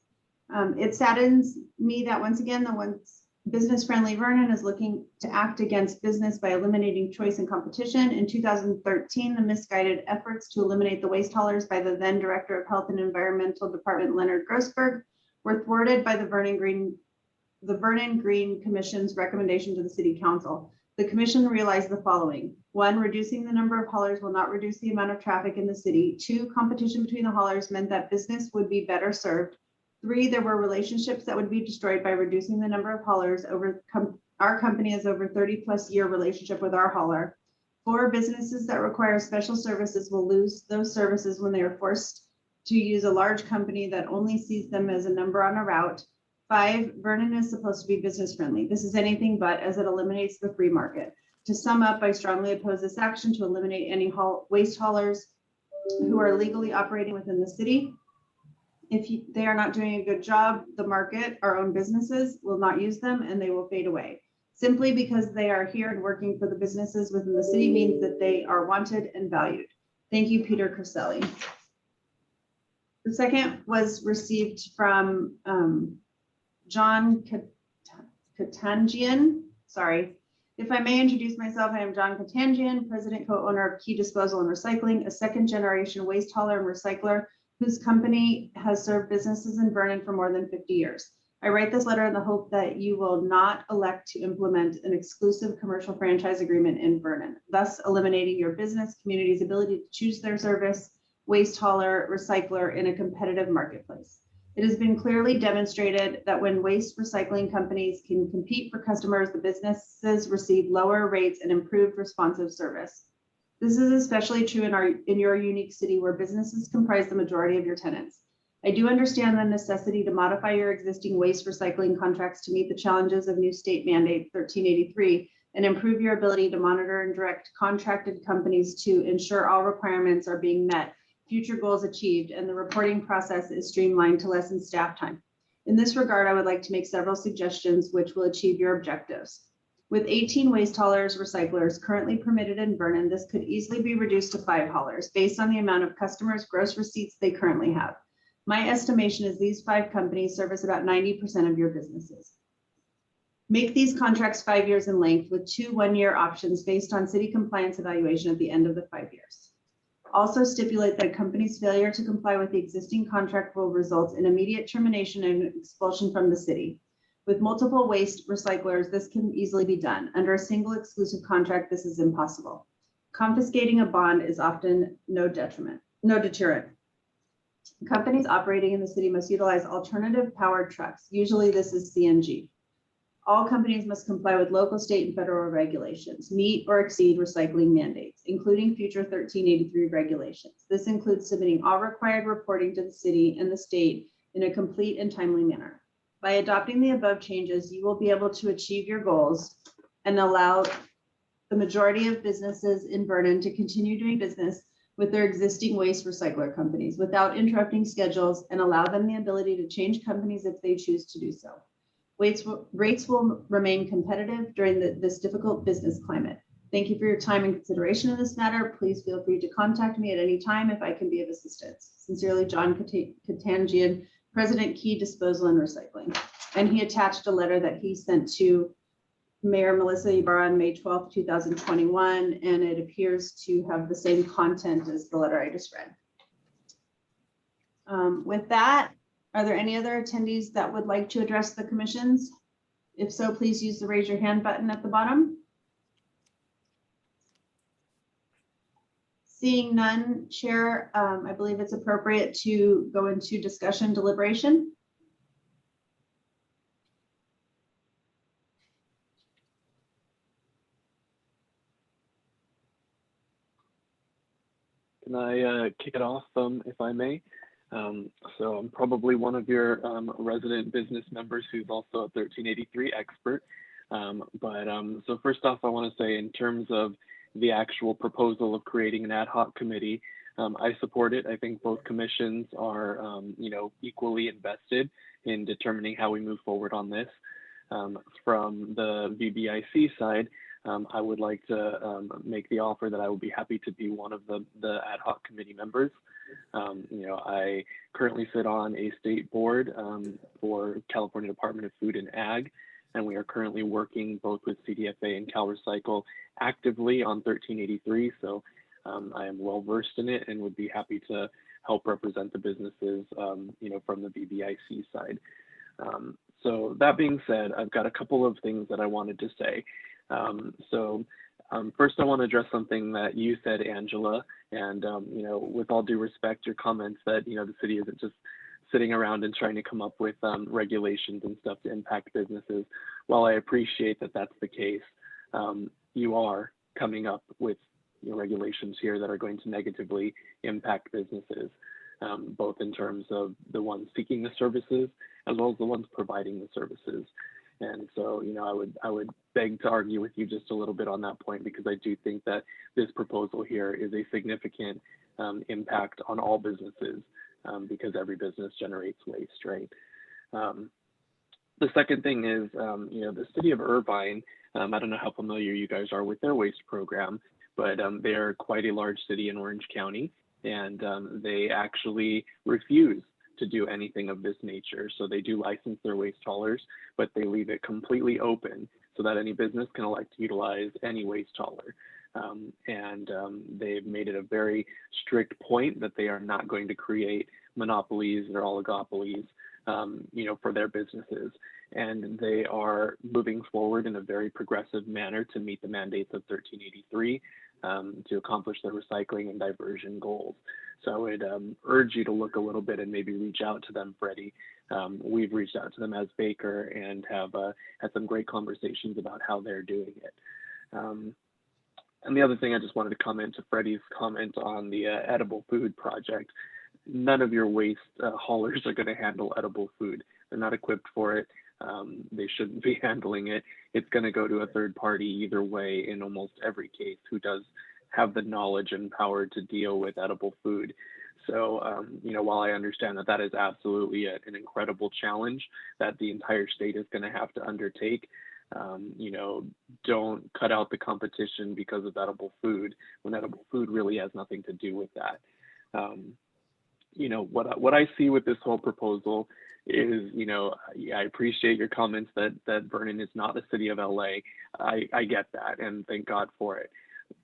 It saddens me that once again, the once business-friendly Vernon is looking to act against business by eliminating choice and competition. In 2013, the misguided efforts to eliminate the waste haulers by the then Director of Health and Environmental Department, Leonard Grossberg, were thwarted by the Vernon Green Commission's recommendation to the City Council. The Commission realized the following: 1, reducing the number of haulers will not reduce the amount of traffic in the city. 2, competition between the haulers meant that business would be better served. 3, there were relationships that would be destroyed by reducing the number of haulers. Our company has over 30+ year relationship with our hauler. 4, businesses that require special services will lose those services when they are forced to use a large company that only sees them as a number on a route. 5, Vernon is supposed to be business friendly. This is anything but, as it eliminates the free market. To sum up, I strongly oppose this action to eliminate any waste haulers who are legally operating within the city. If they are not doing a good job, the market, our own businesses, will not use them, and they will fade away. Simply because they are here and working for the businesses within the city means that they are wanted and valued. Thank you, Peter Criselli. The second was received from John Katangian. Sorry. If I may introduce myself, I am John Katangian, president co-owner of Key Disposal and Recycling, a 2nd generation waste hauler and recycler whose company has served businesses in Vernon for more than 50 years. I write this letter in the hope that you will not elect to implement an exclusive commercial franchise agreement in Vernon, thus eliminating your business community's ability to choose their service, waste hauler, recycler in a competitive marketplace. It has been clearly demonstrated that when waste recycling companies can compete for customers, the businesses receive lower rates and improved responsive service. This is especially true in your unique city where businesses comprise the majority of your tenants. I do understand the necessity to modify your existing waste recycling contracts to meet the challenges of new state mandate 1383 and improve your ability to monitor and direct contracted companies to ensure all requirements are being met, future goals achieved, and the reporting process is streamlined to lessen staff time. In this regard, I would like to make several suggestions which will achieve your objectives. With 18 waste haulers, recyclers currently permitted in Vernon, this could easily be reduced to 5 haulers based on the amount of customers' gross receipts they currently have. My estimation is these 5 companies service about 90% of your businesses. Make these contracts 5 years in length with 2 one-year options based on city compliance evaluation at the end of the 5 years. Also stipulate that a company's failure to comply with the existing contract will result in immediate termination and expulsion from the city. With multiple waste recyclers, this can easily be done. Under a single exclusive contract, this is impossible. Confiscating a bond is often no deterrent. Companies operating in the city must utilize alternative powered trucks. Usually this is CNG. All companies must comply with local, state, and federal regulations, meet or exceed recycling mandates, including future 1383 regulations. This includes submitting all required reporting to the city and the state in a complete and timely manner. By adopting the above changes, you will be able to achieve your goals and allow the majority of businesses in Vernon to continue doing business with their existing waste recycler companies without interrupting schedules and allow them the ability to change companies if they choose to do so. Rates will remain competitive during this difficult business climate. Thank you for your time and consideration in this matter. Please feel free to contact me at any time if I can be of assistance. Sincerely, John Katangian, President, Key Disposal and Recycling. And he attached a letter that he sent to Mayor Melissa Ibarra on May 12, 2021, and it appears to have the same content as the letter I just read. With that, are there any other attendees that would like to address the commissions? If so, please use the raise your hand button at the bottom. Seeing none, Chair, I believe it's appropriate to go into discussion deliberation. Can I kick it off, if I may? So I'm probably one of your resident business members who's also a 1383 expert. So first off, I want to say in terms of the actual proposal of creating an ad hoc committee, I support it. I think both commissions are, equally invested in determining how we move forward on this. From the BBIC side, I would like to make the offer that I would be happy to be one of the ad hoc committee members. I currently sit on a state board for California Department of Food and Ag, and we are currently working both with CDFA and CalRecycle actively on 1383. So I am well versed in it and would be happy to help represent the businesses, from the BBIC side. So that being said, I've got a couple of things that I wanted to say. First, I want to address something that you said, Angela, and with all due respect, your comments that the city isn't just sitting around and trying to come up with regulations and stuff to impact businesses. While I appreciate that that's the case, you are coming up with regulations here that are going to negatively impact businesses, both in terms of the ones seeking the services as well as the ones providing the services. And so, I would beg to argue with you just a little bit on that point, because I do think that this proposal here is a significant impact on all businesses, because every business generates waste, right? The second thing is, the city of Irvine, I don't know how familiar you guys are with their waste program, but they are quite a large city in Orange County, and they actually refuse to do anything of this nature. So they do license their waste haulers, but they leave it completely open so that any business can elect to utilize any waste hauler. They've made it a very strict point that they are not going to create monopolies or oligopolies you know, for their businesses. And they are moving forward in a very progressive manner to meet the mandates of 1383 to accomplish their recycling and diversion goals. So I would urge you to look a little bit and maybe reach out to them, Freddie. We've reached out to them as Baker and have had some great conversations about how they're doing it. And the other thing I just wanted to comment to Freddie's comment on the edible food project. None of your waste haulers are going to handle edible food. They're not equipped for it. They shouldn't be handling it. It's going to go to a third party either way in almost every case who does have the knowledge and power to deal with edible food. So, you know, while I understand that that is absolutely an incredible challenge that the entire state is going to have to undertake, you know, don't cut out the competition because of edible food when edible food really has nothing to do with that. You know, what I see with this whole proposal is, you know, I appreciate your comments that Vernon is not the city of LA. I get that, and thank God for it.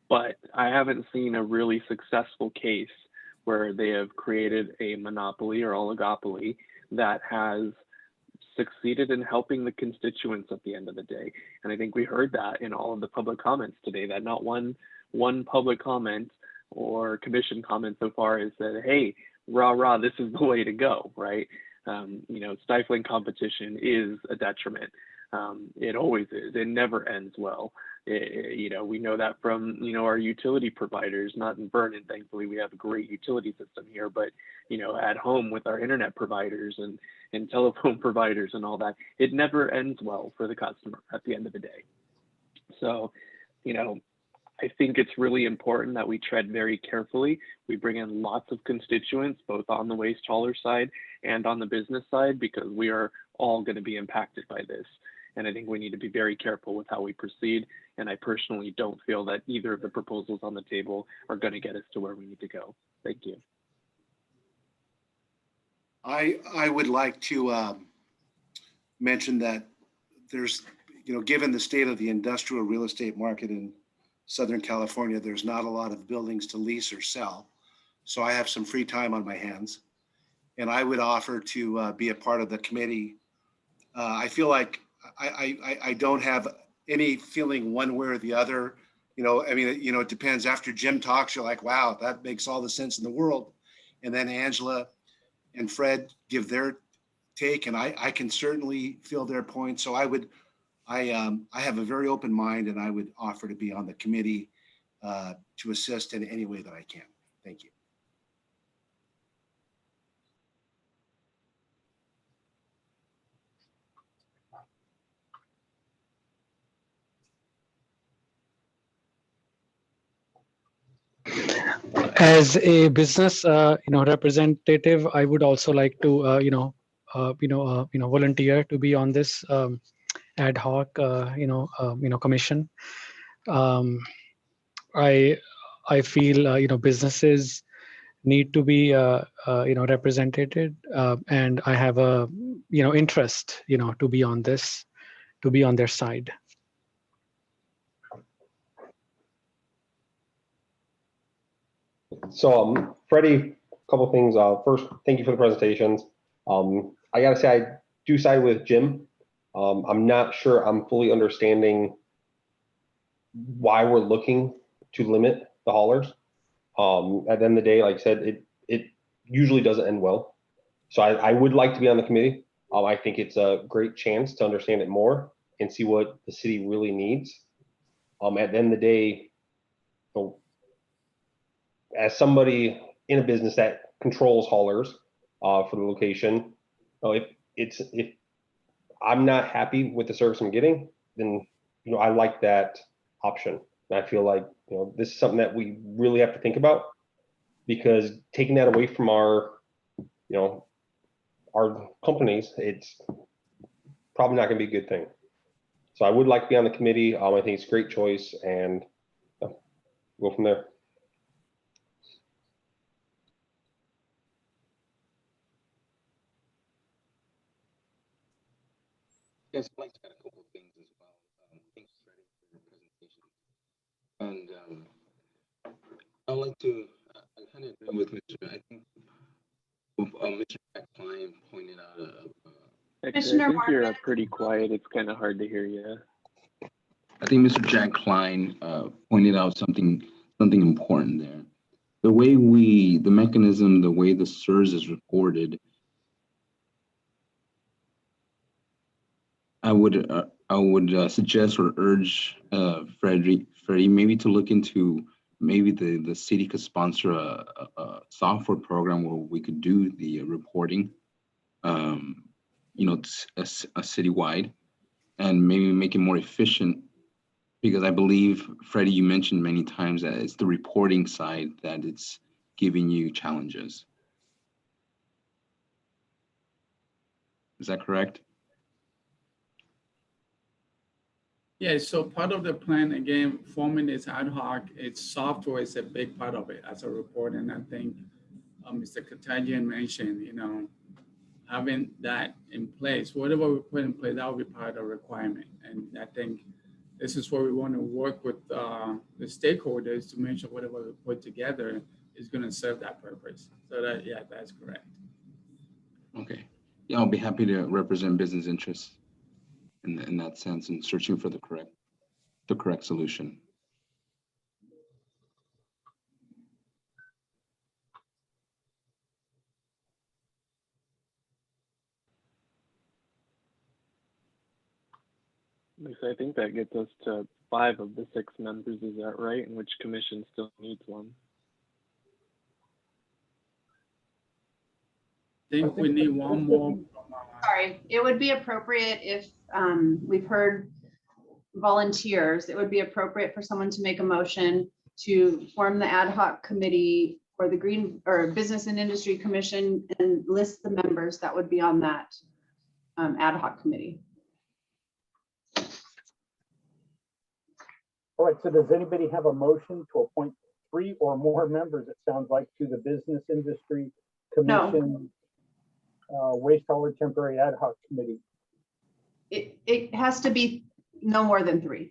But I haven't seen a really successful case where they have created a monopoly or oligopoly that has succeeded in helping the constituents at the end of the day. And I think we heard that in all of the public comments today, that not one public comment or commission comment so far has said, hey, rah, rah, this is the way to go, right? You know, stifling competition is a detriment. It always is. It never ends well. You know, we know that from, you know, our utility providers, not in Vernon, thankfully we have a great utility system here, but, you know, at home with our internet providers and telephone providers and all that, it never ends well for the customer at the end of the day. So, you know, I think it's really important that we tread very carefully. We bring in lots of constituents, both on the waste hauler side and on the business side, because we are all going to be impacted by this. And I think we need to be very careful with how we proceed. And I personally don't feel that either of the proposals on the table are going to get us to where we need to go. Thank you. I would like to mention that there's, you know, given the state of the industrial real estate market in Southern California, there's not a lot of buildings to lease or sell. So I have some free time on my hands, and I would offer to be a part of the committee. I feel like I don't have any feeling one way or the other. You know, I mean, you know, it depends. After Jim talks, you're like, wow, that makes all the sense in the world. And then Angela and Fred give their take, and I can certainly feel their point. So I have a very open mind, and I would offer to be on the committee to assist in any way that I can. Thank you. As a business, representative, I would also like to, volunteer to be on this ad hoc, commission. I feel, businesses need to be, represented, and I have a, interest, to be on this, to be on their side. So, Freddie, a couple things. First, thank you for the presentations. I gotta say, I do side with Jim. I'm not sure I'm fully understanding why we're looking to limit the haulers. At the end of the day, like I said, it usually doesn't end well. So I would like to be on the committee. I think it's a great chance to understand it more and see what the city really needs. At the end of the day, as somebody in a business that controls haulers for the location, if I'm not happy with the service I'm getting, then I like that option. And I feel like this is something that we really have to think about, because taking that away from our our companies, it's probably not going to be a good thing. So I would like to be on the committee. I think it's a great choice, and go from there. Yes, I'd like to add a couple of things as well. Thanks, Freddie, for your presentation. And I'd like to, I kind of agree with Mr. I think Mr. Klein pointed out Actually, Commissioner I think you're Morgan. pretty quiet. It's kind of hard to hear you. I think Mr. Jack Klein pointed out something important there. The way the mechanism, the way the SERS is recorded, I would suggest or urge Freddie maybe to look into maybe the city could sponsor a software program where we could do the reporting, you know, a citywide, and maybe make it more efficient. Because I believe, Freddie, you mentioned many times that it's the reporting side that it's giving you challenges. Is that correct? Yeah, so part of the plan, again, forming this ad hoc, its software is a big part of it as a report. And I think Mr. Katajian mentioned, you know, having that in place, whatever we put in place, that will be part of the requirement. And I think this is where we want to work with the stakeholders to make sure whatever we put together is going to serve that purpose. So that, yeah, that's correct. Okay. Yeah, I'll be happy to represent business interests in that sense and searching for the correct solution. I think that gets us to 5 of the 6 members. Is that right? And which commission still needs one? I think we need one more. Sorry, it would be appropriate if we've heard volunteers, it would be appropriate for someone to make a motion to form the ad hoc committee or the Green or Business and Industry Commission and list the members that would be on that ad hoc committee. All right, so does anybody have a motion to appoint 3 or more members, it sounds like, to the Business Industry Commission Waste Hauler Temporary Ad Hoc Committee? It has to be no more than 3.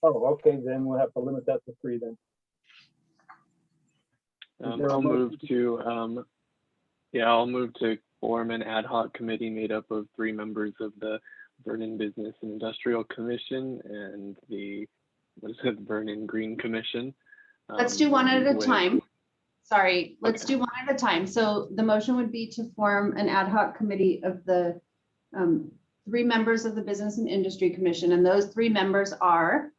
Oh, okay, then we'll have to limit that to 3 then. I'll move to, I'll move to form an ad hoc committee made up of 3 members of the Vernon Business and Industrial Commission and the Vernon Green Commission. Let's do one at a time. Sorry, let's do one at a time. So the motion would be to form an ad hoc committee of the 3 members of the Business and Industry Commission, and those 3 members are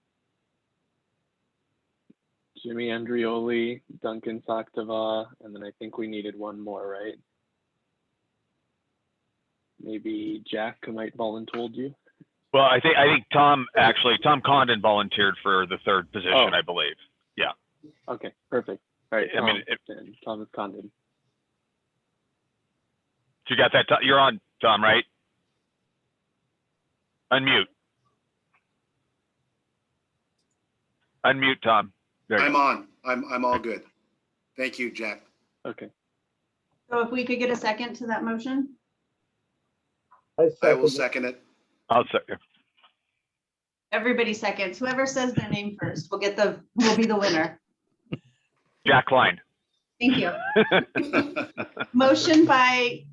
Jimmy Andrioli, Duncan Saktava, and then I think we needed one more, right? Maybe Jack might volunteered you. Well, I think Tom Condon volunteered for the 3rd position, I believe. Yeah. Okay, perfect. All right. I mean, Thomas Condon. You got that? You're on, Tom, right? Unmute. Unmute, Tom. I'm on. I'm all good. Thank you, Jack. Okay. So if we could get a second to that motion? I will second it. I'll second. Everybody seconds. Whoever says their name first will be the winner. Jack Klein. Thank you. Motion by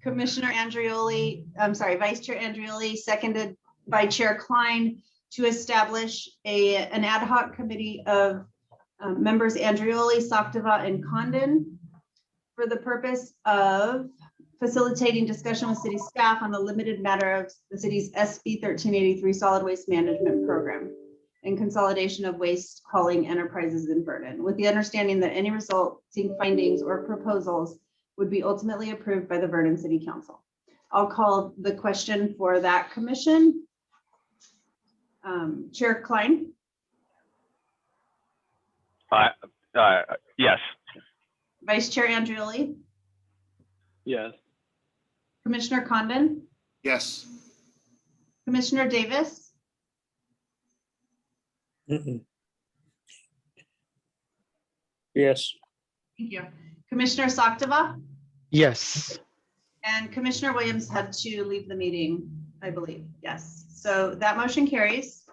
Commissioner Andrioli, I'm sorry, Vice Chair Andrioli, seconded by Chair Klein to establish an ad hoc committee of members Andrioli, Saktava, and Condon for the purpose of facilitating discussion with city staff on the limited matter of the city's SB 1383 solid waste management program and consolidation of waste hauling enterprises in Vernon, with the understanding that any resulting findings or proposals would be ultimately approved by the Vernon City Council. I'll call the question for that commission. Chair Klein? Yes. Vice Chair Andrioli? Yes. Commissioner Condon? Yes. Commissioner Davis? Yes. Thank you. Commissioner Saktava? Yes. And Commissioner Williams had to leave the meeting, I believe. Yes. So that motion carries.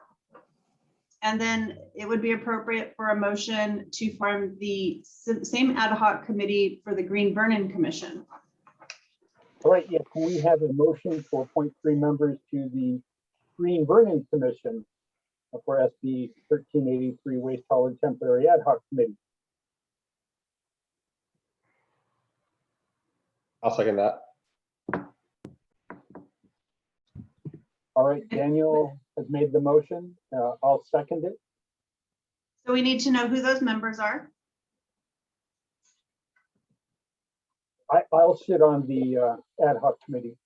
And then it would be appropriate for a motion to form the same ad hoc committee for the Green Vernon Commission. All right, yeah, can we have a motion to appoint 3 members to the Green Vernon Commission for SB 1383 Waste Hauler Temporary Ad Hoc Committee? I'll second that. All right, Daniel has made the motion. I'll second it. So we need to know who those members are. I'll sit on the ad hoc committee.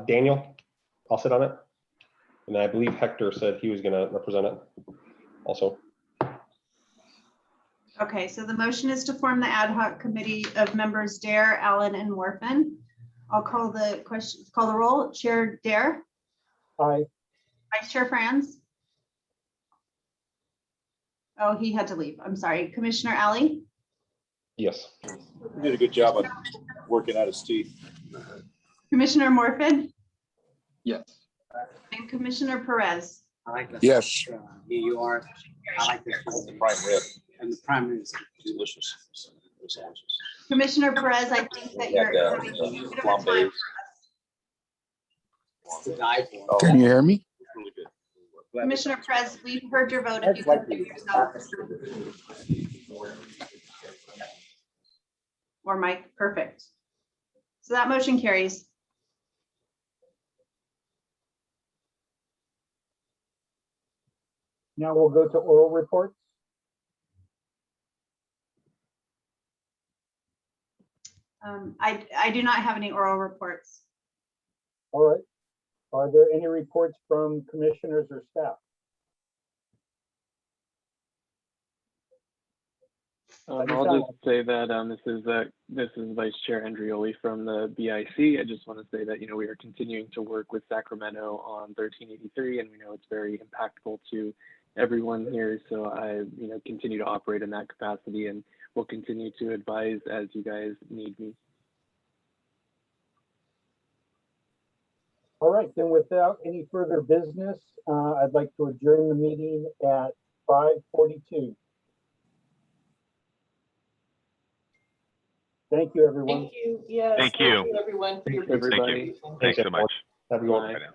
Daniel, I'll sit on it. And I believe Hector said he was going to represent it also. Okay, so the motion is to form the ad hoc committee of members Dare, Allen, and Morfin. I'll call the roll. Chair Dare. Aye. Vice Chair Franz. Oh, he had to leave. I'm sorry. Commissioner Alley. Yes. He did a good job on working out his teeth. Commissioner Morfin. Yes. And Commissioner Perez. I like this. Yes. New York. I like this. The prime rib. And the prime rib is Delicious. Commissioner Perez, I think that you're having a bit of a time for us. to die for. Can you hear me? Really good. Commissioner Perez, we've heard your vote. If you can mute yourself. Or Mike, perfect. So that motion carries. Now we'll go to oral reports. I do not have any oral reports. All right. Are there any reports from commissioners or staff? I'll just say that this is Vice Chair Andrioli from the BIC. I just want to say that we are continuing to work with Sacramento on 1383, and we know it's very impactful to everyone here. So I continue to operate in that capacity, and will continue to advise as you guys need me. All right, then without any further business, I'd like to adjourn the meeting at 5:42. Thank you, everyone. Thank you. Yes. Thank you. Everyone. For your Thank you. participation. Thanks so much. Everyone. Bye now.